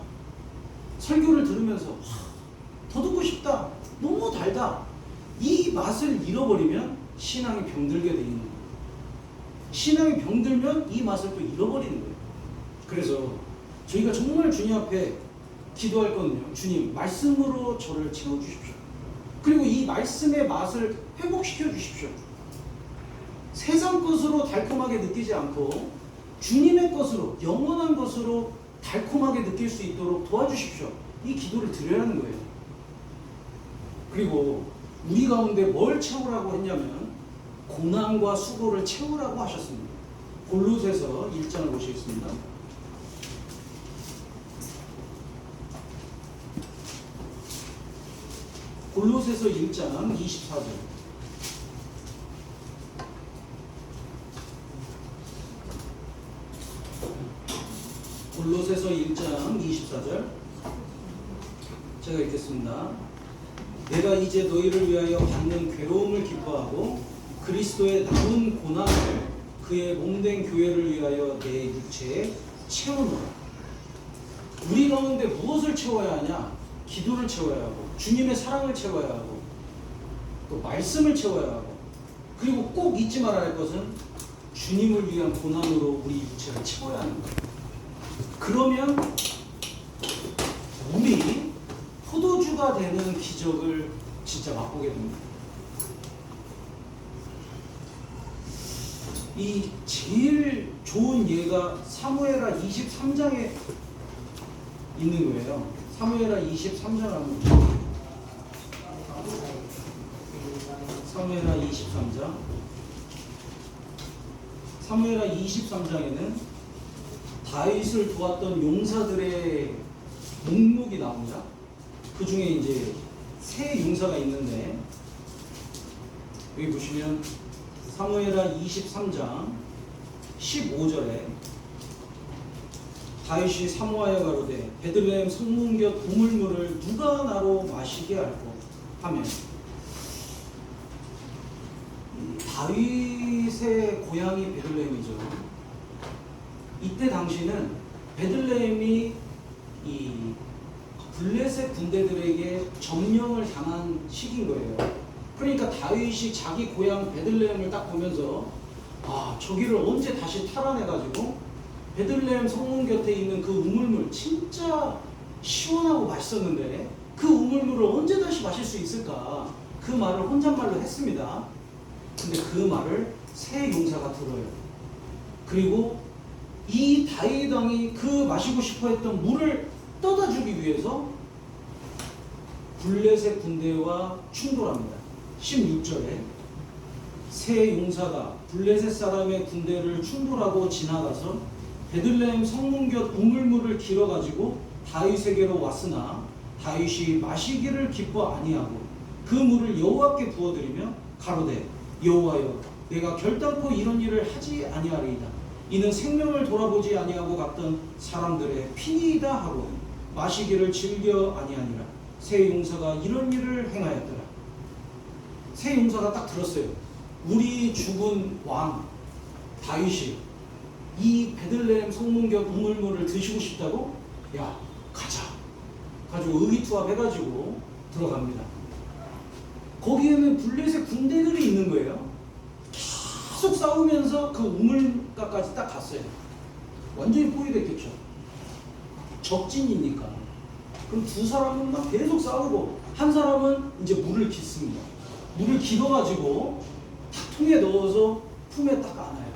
설교를 들으면서 더 듣고 싶다. 너무 달다. 이 맛을 잃어버리면 신앙이 병들게 돼 있는 거예요. 신앙이 병들면 이 맛을 또 잃어버리는 거예요. 그래서 저희가 정말 주님 앞에 기도할 거는요. 주님, 말씀으로 저를 채워주십시오. 그리고 이 말씀의 맛을 회복시켜 주십시오. 세상 것으로 달콤하게 느끼지 않고 주님의 것으로, 영원한 것으로 달콤하게 느낄 수 있도록 도와주십시오. 이 기도를 드려야 하는 거예요. 그리고 우리 가운데 뭘 채우라고 했냐면 고난과 수고를 채우라고 하셨습니다. 골로새서 1장을 보시겠습니다. 골로새서 1장 24절. 골로새서 1장 24절. 제가 읽겠습니다. 내가 이제 너희를 위하여 받는 괴로움을 기뻐하고 그리스도의 남은 고난을 그의 몸된 교회를 위하여 내 육체에 채우노라. 우리 가운데 무엇을 채워야 하냐? 기도를 채워야 하고 주님의 사랑을 채워야 하고 또 말씀을 채워야 하고 그리고 꼭 잊지 말아야 할 것은 주님을 위한 고난으로 우리 육체를 채워야 하는 거예요. 그러면 우리 포도주가 되는 기적을 진짜 맛보게 됩니다. 이 제일 좋은 예가 사무엘하 23장에 있는 거예요. 사무엘하 23장 한번 보세요. 사무엘하 23장. 사무엘하 23장에는 다윗을 도왔던 용사들의 목록이 나옵니다. 그 중에 이제 세 용사가 있는데 여기 보시면 사무엘하 23장 15절에 다윗이 사모하여 가로되 베들레헴 성문 곁 우물물을 누가 나로 마시게 할꼬 하면 다윗의 고향이 베들레헴이죠. 이때 당시는 베들레헴이 이 블레셋 군대들에게 점령을 당한 시기인 거예요. 그러니까 다윗이 자기 고향 베들레헴을 딱 보면서 아, 저기를 언제 다시 탈환해가지고 베들레헴 성문 곁에 있는 그 우물물 진짜 시원하고 맛있었는데 그 우물물을 언제 다시 마실 수 있을까? 그 말을 혼잣말로 했습니다. 근데 그 말을 세 용사가 들어요. 그리고 이 다윗 왕이 그 마시고 싶어 했던 물을 떠다 주기 위해서 블레셋 군대와 충돌합니다. 16절에 세 용사가 블레셋 사람의 군대를 충돌하고 지나가서 베들레헴 성문 곁 우물물을 길어가지고 다윗에게로 왔으나 다윗이 마시기를 기뻐 아니하고 그 물을 여호와께 부어드리며 가로되 여호와여 내가 결단코 이런 일을 하지 아니하리이다. 이는 생명을 돌아보지 아니하고 갔던 사람들의 피이다 하고 마시기를 즐겨 아니하니라. 세 용사가 이런 일을 행하였더라. 세 용사가 딱 들었어요. 우리 죽은 왕 다윗이 이 베들레헴 성문 곁 우물물을 드시고 싶다고? 야 가자. 가지고 의기투합해가지고 들어갑니다. 거기에는 블레셋 군대들이 있는 거예요. 계속 싸우면서 그 우물가까지 딱 갔어요. 완전히 포위됐겠죠. 적진이니까. 그럼 두 사람은 막 계속 싸우고 한 사람은 이제 물을 깃습니다. 물을 길어가지고 탁 통에 넣어서 품에 딱 안아요.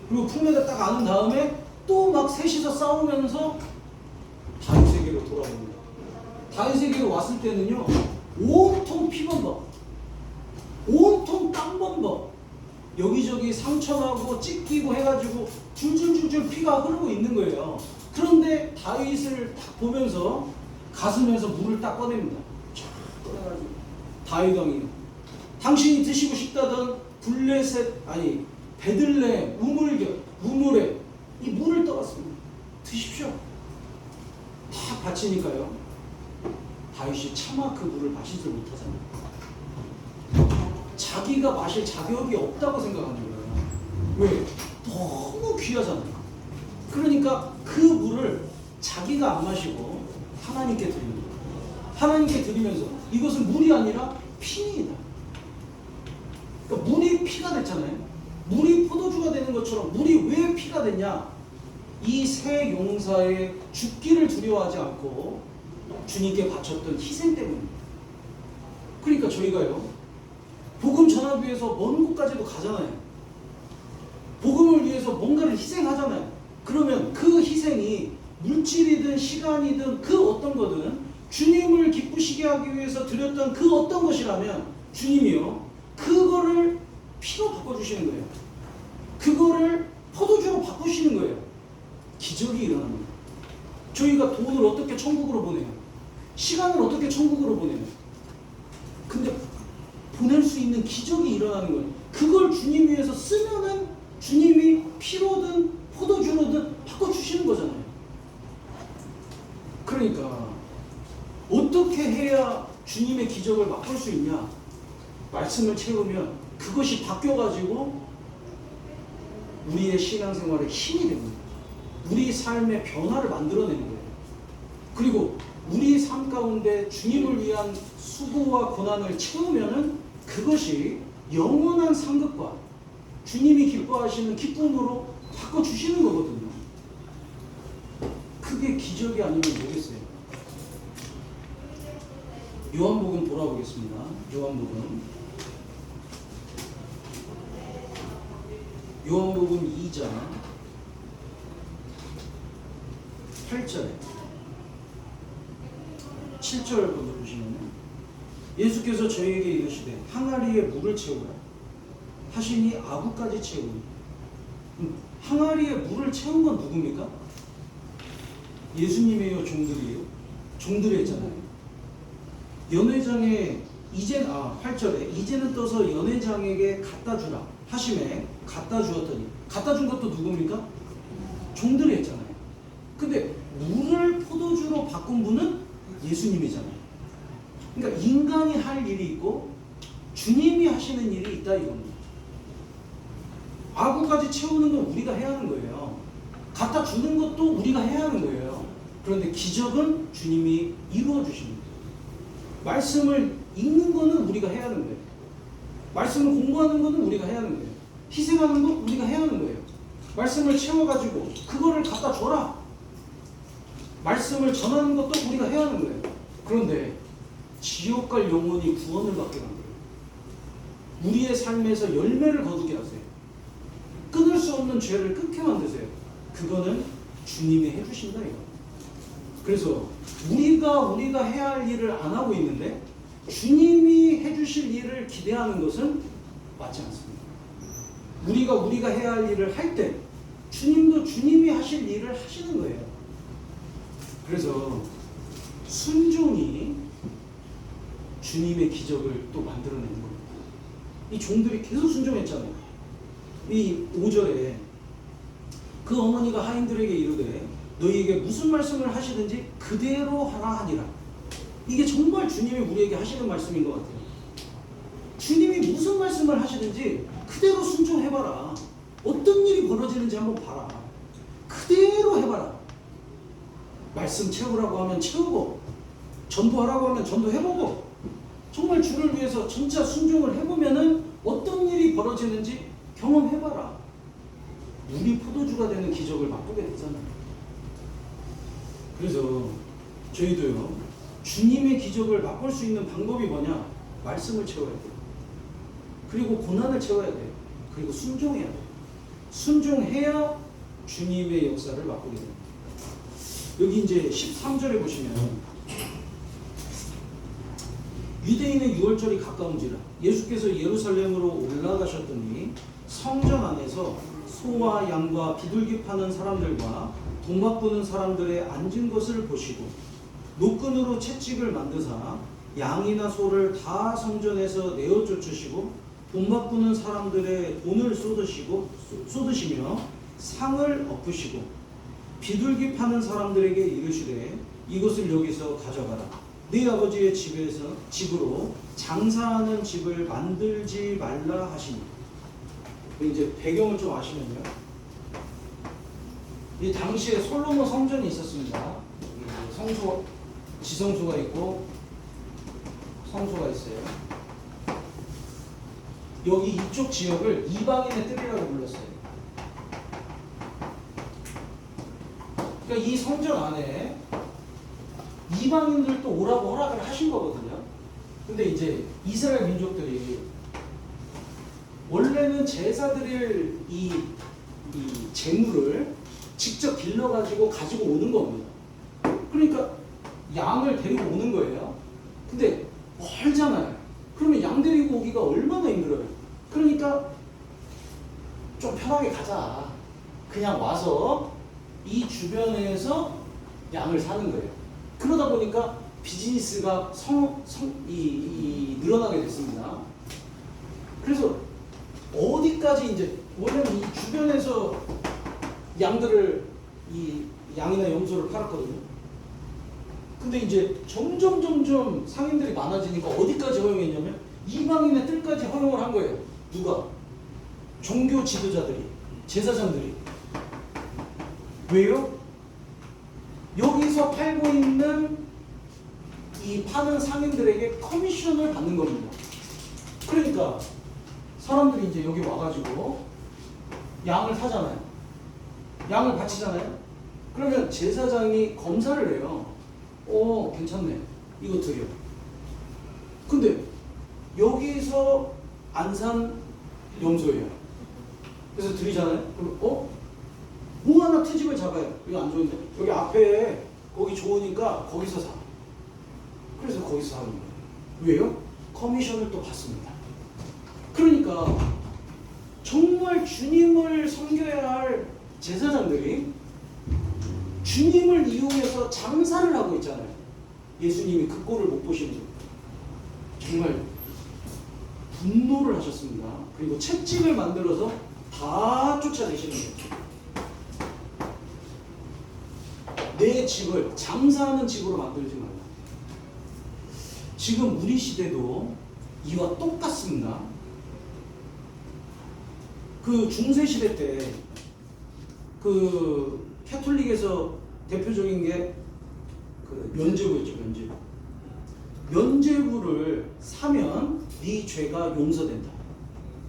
그리고 품에다 딱 안은 다음에 또 막 셋이서 싸우면서 다윗에게로 돌아옵니다. 다윗에게로 왔을 때는요, 온통 피범벅, 온통 땀범벅, 여기저기 상처나고 찢기고 해가지고 줄줄줄줄 피가 흐르고 있는 거예요. 그런데 다윗을 딱 보면서 가슴에서 물을 딱 꺼냅니다. 쫙 꺼내가지고 다윗 왕이 당신이 드시고 싶다던 블레셋 아니 베들레헴 우물에 이 물을 떠왔습니다. 드십시오. 다 바치니까요. 다윗이 차마 그 물을 마시지 못하잖아요. 자기가 마실 자격이 없다고 생각하는 거예요. 왜? 너무 귀하잖아요. 그러니까 그 물을 자기가 안 마시고 하나님께 드립니다. 하나님께 드리면서 이것은 물이 아니라 피이다. 그러니까 물이 피가 됐잖아요. 물이 포도주가 되는 것처럼 물이 왜 피가 됐냐? 이 세 용사의 죽기를 두려워하지 않고 주님께 바쳤던 희생 때문입니다. 그러니까 저희가요, 복음 전하기 위해서 먼 곳까지도 가잖아요. 복음을 위해서 뭔가를 희생하잖아요. 그러면 그 희생이 물질이든 시간이든 그 어떤 거든 주님을 기쁘시게 하기 위해서 드렸던 그 어떤 것이라면 주님이요, 그거를 피로 바꿔주시는 거예요. 그거를 포도주로 바꾸시는 거예요. 기적이 일어납니다. 저희가 돈을 어떻게 천국으로 보내요? 시간을 어떻게 천국으로 보내요? 근데 보낼 수 있는 기적이 일어나는 거예요. 그걸 주님 위해서 쓰면은 주님이 피로든 포도주로든 바꿔주시는 거잖아요. 그러니까 어떻게 해야 주님의 기적을 맛볼 수 있냐? 말씀을 채우면 그것이 바뀌어가지고 우리의 신앙생활에 힘이 됩니다. 우리 삶의 변화를 만들어내는 거예요. 그리고 우리 삶 가운데 주님을 위한 수고와 고난을 채우면은 그것이 영원한 상급과 주님이 기뻐하시는 기쁨으로 바꿔주시는 거거든요. 그게 기적이 아니면 뭐겠어요? 요한복음 돌아보겠습니다. 요한복음 2장 8절에 7절 보시면 예수께서 저희에게 이르시되 항아리에 물을 채우라 하시니 아구까지 채우니. 항아리에 물을 채운 건 누굽니까? 예수님이에요, 종들이에요? 종들이 했잖아요. 연회장에 8절에 이제는 떠서 연회장에게 갖다 주라 하심에 갖다 주었더니, 갖다 준 것도 누굽니까? 종들이 했잖아요. 근데 물을 포도주로 바꾼 분은 예수님이잖아요. 그러니까 인간이 할 일이 있고 주님이 하시는 일이 있다 이겁니다. 아구까지 채우는 건 우리가 해야 하는 거예요. 갖다 주는 것도 우리가 해야 하는 거예요. 그런데 기적은 주님이 이루어 주십니다. 말씀을 읽는 거는 우리가 해야 하는 거예요. 말씀을 공부하는 거는 우리가 해야 하는 거예요. 희생하는 거 우리가 해야 하는 거예요. 말씀을 채워가지고 그거를 갖다 줘라. 말씀을 전하는 것도 우리가 해야 하는 거예요. 그런데 지옥 갈 영혼이 구원을 받게 만들어요. 우리의 삶에서 열매를 거두게 하세요. 끊을 수 없는 죄를 끊게 만드세요. 그거는 주님이 해주신다 이거. 그래서 우리가 해야 할 일을 안 하고 있는데 주님이 해주실 일을 기대하는 것은 맞지 않습니다. 우리가 해야 할 일을 할 때 주님도 주님이 하실 일을 하시는 거예요. 그래서 순종이 주님의 기적을 또 만들어내는 겁니다. 이 종들이 계속 순종했잖아요. 이 5절에 그 어머니가 하인들에게 이르되 너희에게 무슨 말씀을 하시든지 그대로 하라 하니라. 이게 정말 주님이 우리에게 하시는 말씀인 것 같아요. 주님이 무슨 말씀을 하시든지 그대로 순종해봐라. 어떤 일이 벌어지는지 한번 봐라. 그대로 해봐라. 말씀 채우라고 하면 채우고, 전도하라고 하면 전도해보고, 정말 주를 위해서 진짜 순종을 해보면은 어떤 일이 벌어지는지 경험해봐라. 우리 포도주가 되는 기적을 맛보게 되잖아요. 그래서 저희도요, 주님의 기적을 맛볼 수 있는 방법이 뭐냐? 말씀을 채워야 돼요. 그리고 고난을 채워야 돼요. 그리고 순종해야 돼요. 순종해야 주님의 역사를 맛보게 됩니다. 여기 이제 13절에 보시면 유대인의 유월절이 가까운지라 예수께서 예루살렘으로 올라가셨더니 성전 안에서 소와 양과 비둘기 파는 사람들과 돈 바꾸는 사람들의 앉은 것을 보시고 노끈으로 채찍을 만드사 양이나 소를 다 성전에서 내어 쫓으시고 돈 바꾸는 사람들의 돈을 쏟으시며 상을 엎으시고 비둘기 파는 사람들에게 이르시되 이것을 여기서 가져가라. 네 아버지의 집으로 장사하는 집을 만들지 말라 하시니. 이제 배경을 좀 아시면요. 이 당시에 솔로몬 성전이 있었습니다. 지성소가 있고 성소가 있어요. 여기 이쪽 지역을 이방인의 뜰이라고 불렀어요. 그러니까 이 성전 안에 이방인들도 오라고 허락을 하신 거거든요. 근데 이제 이스라엘 민족들이 원래는 제사 드릴 이 재물을 직접 길러가지고 가지고 오는 겁니다. 그러니까 양을 데리고 오는 거예요. 근데 멀잖아요. 그러면 양 데리고 오기가 얼마나 힘들어요. 그러니까 좀 편하게 가자. 그냥 와서 이 주변에서 양을 사는 거예요. 그러다 보니까 비즈니스가 늘어나게 됐습니다. 그래서 어디까지 이제 원래는 이 주변에서 양들을 이 양이나 염소를 팔았거든요. 근데 이제 점점 상인들이 많아지니까 어디까지 허용했냐면 이방인의 뜰까지 허용을 한 거예요. 누가? 종교 지도자들이, 제사장들이. 왜요? 여기서 팔고 있는 이 파는 상인들에게 커미션을 받는 겁니다. 그러니까 사람들이 이제 여기 와가지고 양을 사잖아요. 양을 바치잖아요. 그러면 제사장이 검사를 해요. 괜찮네. 이거 드려. 근데 여기서 안 산 염소예요. 그래서 드리잖아요. 그럼 뭐 하나 트집을 잡아요. 이거 안 좋은데. 여기 앞에 거기 좋으니까 거기서 사. 그래서 거기서 사는 거예요. 왜요? 커미션을 또 받습니다. 그러니까 정말 주님을 섬겨야 할 제사장들이 주님을 이용해서 장사를 하고 있잖아요. 예수님이 그 꼴을 못 보시는 거예요. 정말 분노를 하셨습니다. 그리고 채찍을 만들어서 다 쫓아내시는 거예요. 내 집을 장사하는 집으로 만들지 말라. 지금 우리 시대도 이와 똑같습니다. 그 중세 시대 때 그 캐톨릭에서 대표적인 게 그 면죄부였죠. 면죄부를 사면 네 죄가 용서된다.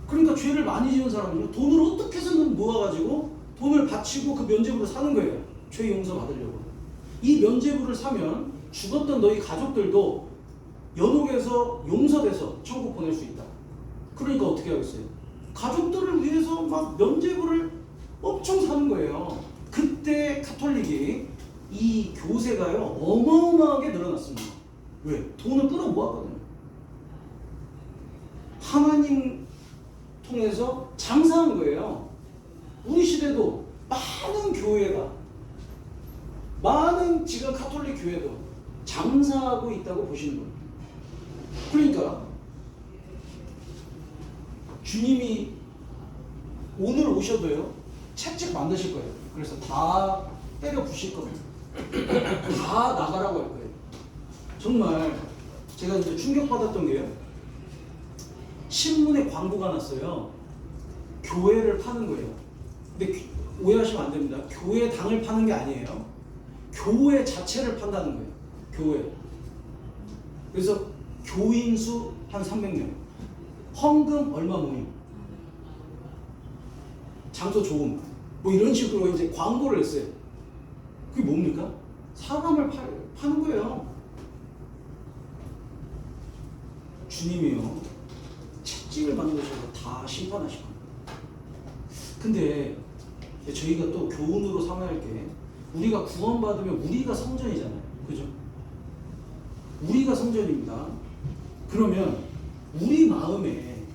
그러니까 죄를 많이 지은 사람은요, 돈을 어떻게 해서든 모아가지고 돈을 바치고 그 면죄부를 사는 거예요. 죄 용서 받으려고. 이 면죄부를 사면 죽었던 너희 가족들도 연옥에서 용서돼서 천국 보낼 수 있다. 그러니까 어떻게 하겠어요? 가족들을 위해서 막 면죄부를 엄청 사는 거예요. 그때 카톨릭이 이 교세가요 어마어마하게 늘어났습니다. 왜? 돈을 끌어 모았거든요. 하나님 통해서 장사한 거예요. 우리 시대도 많은 교회가, 많은 지금 카톨릭 교회도 장사하고 있다고 보시는 거예요. 그러니까 주님이 오늘 오셔도요 채찍 만드실 거예요. 그래서 다 때려 부실 겁니다. 다 나가라고 할 거예요. 정말 제가 이제 충격받았던 게요, 신문에 광고가 났어요. 교회를 파는 거예요. 근데 오해하시면 안 됩니다. 교회 당을 파는 게 아니에요. 교회 자체를 판다는 거예요. 교회. 그래서 교인 수 한 300명, 헌금 얼마 모임, 장소 좋음, 뭐 이런 식으로 이제 광고를 했어요. 그게 뭡니까? 사람을 파는 거예요. 주님이요 채찍을 만드셔서 다 심판하실 겁니다. 근데 저희가 또 교훈으로 삼아야 할 게, 우리가 구원받으면 우리가 성전이잖아요. 그죠? 우리가 성전입니다. 그러면 우리 마음에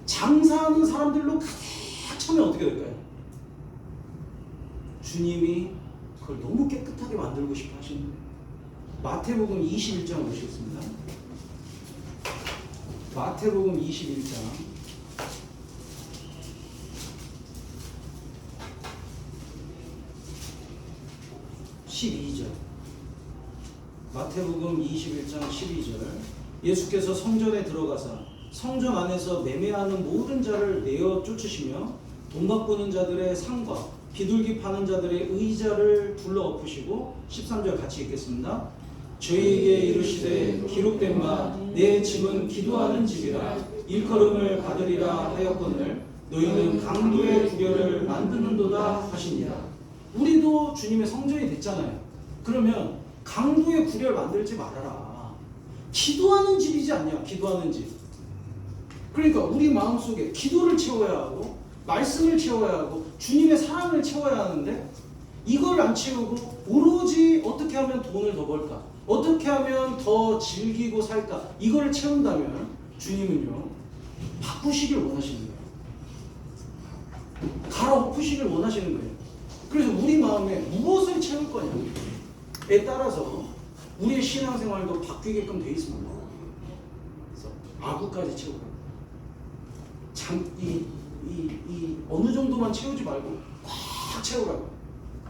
장사하는 사람들로 가득 차면 어떻게 될까요? 주님이 그걸 너무 깨끗하게 만들고 싶어 하시는 거예요. 마태복음 21장 보시겠습니다. 마태복음 21장 12절. 마태복음 21장 12절. 예수께서 성전에 들어가사 성전 안에서 매매하는 모든 자를 내어 쫓으시며 돈 바꾸는 자들의 상과 비둘기 파는 자들의 의자를 둘러 엎으시고, 13절 같이 읽겠습니다. 저희에게 이르시되 기록된 바 내 집은 기도하는 집이라 일컬음을 받으리라 하였거늘 너희는 강도의 구별을 만드는도다 하시니라. 우리도 주님의 성전이 됐잖아요. 그러면 강도의 구별 만들지 말아라. 기도하는 집이지 않냐? 기도하는 집. 그러니까 우리 마음속에 기도를 채워야 하고 말씀을 채워야 하고 주님의 사랑을 채워야 하는데, 이걸 안 채우고 오로지 어떻게 하면 돈을 더 벌까, 어떻게 하면 더 즐기고 살까, 이걸 채운다면 주님은요 바꾸시길 원하시는 거예요. 갈아엎으시길 원하시는 거예요. 그래서 우리 마음에 무엇을 채울 거냐에 따라서 우리의 신앙생활도 바뀌게끔 돼 있습니다. 그래서 아구까지 채우고 어느 정도만 채우지 말고 꽉 채우라고.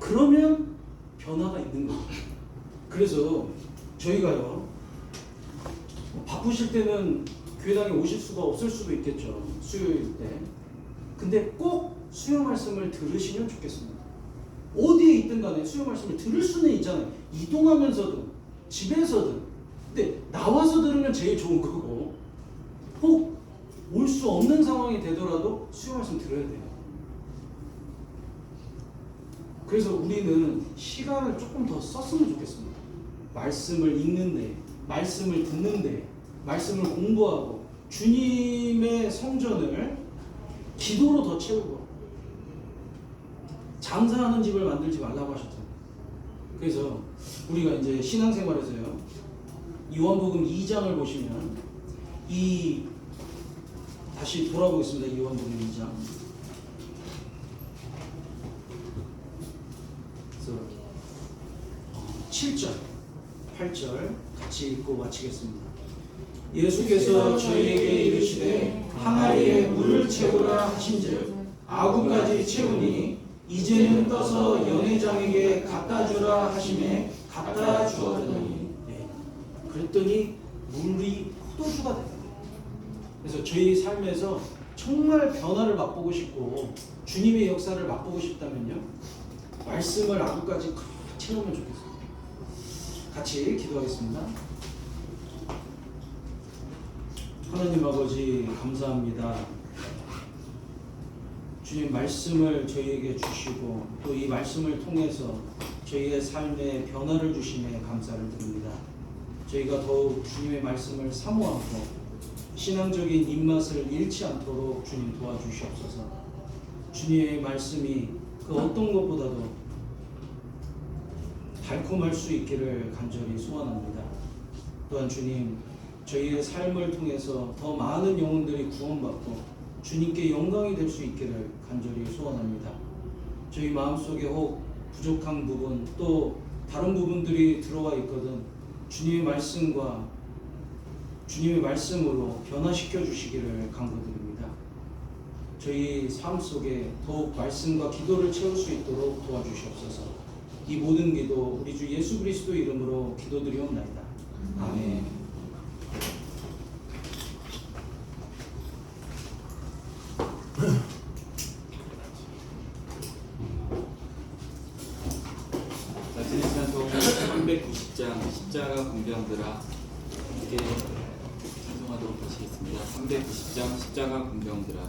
그러면 변화가 있는 거예요. 그래서 저희가요 바쁘실 때는 교회당에 오실 수가 없을 수도 있겠죠, 수요일 때. 근데 꼭 수요 말씀을 들으시면 좋겠습니다. 어디에 있든 간에 수요 말씀을 들을 수는 있잖아요. 이동하면서든 집에서든. 근데 나와서 들으면 제일 좋은 거고, 혹 올 수 없는 상황이 되더라도 수요 말씀 들어야 돼요. 그래서 우리는 시간을 조금 더 썼으면 좋겠습니다. 말씀을 읽는데, 말씀을 듣는데, 말씀을 공부하고 주님의 성전을 기도로 더 채우고. 장사하는 집을 만들지 말라고 하셨잖아요. 그래서 우리가 이제 신앙생활에서요 요한복음 2장을 보시면 다시 돌아보겠습니다. 요한복음 2장. 그래서 7절, 8절 같이 읽고 마치겠습니다. 예수께서 저희에게 이르시되 항아리에 물을 채우라 하신즉 아구까지 채우니 이제는 떠서 연회장에게 갖다 주라 하시매 갖다 주었더니 그랬더니 물이 포도주가 되는 거예요. 그래서 저희 삶에서 정말 변화를 맛보고 싶고 주님의 역사를 맛보고 싶다면요, 말씀을 아구까지 채우면 좋겠어요. 같이 기도하겠습니다. 하나님 아버지 감사합니다. 주님 말씀을 저희에게 주시고 또 이 말씀을 통해서 저희의 삶에 변화를 주심에 감사를 드립니다. 저희가 더욱 주님의 말씀을 사모하고 신앙적인 입맛을 잃지 않도록 주님 도와주시옵소서. 주님의 말씀이 그 어떤 것보다도 달콤할 수 있기를 간절히 소원합니다. 또한 주님, 저희의 삶을 통해서 더 많은 영혼들이 구원받고 주님께 영광이 될 수 있기를 간절히 소원합니다. 저희 마음속에 혹 부족한 부분 또 다른 부분들이 들어와 있거든 주님의 말씀과 주님의 말씀으로 변화시켜 주시기를 간구드립니다. 저희 삶 속에 더욱 말씀과 기도를 채울 수 있도록 도와주시옵소서. 이 모든 기도 우리 주 예수 그리스도 이름으로 기도드리옵나이다. 아멘. 자, 진리찬송 390장 십자가 군병들아 함께 찬송하도록 하시겠습니다. 390장 십자가 군병들아.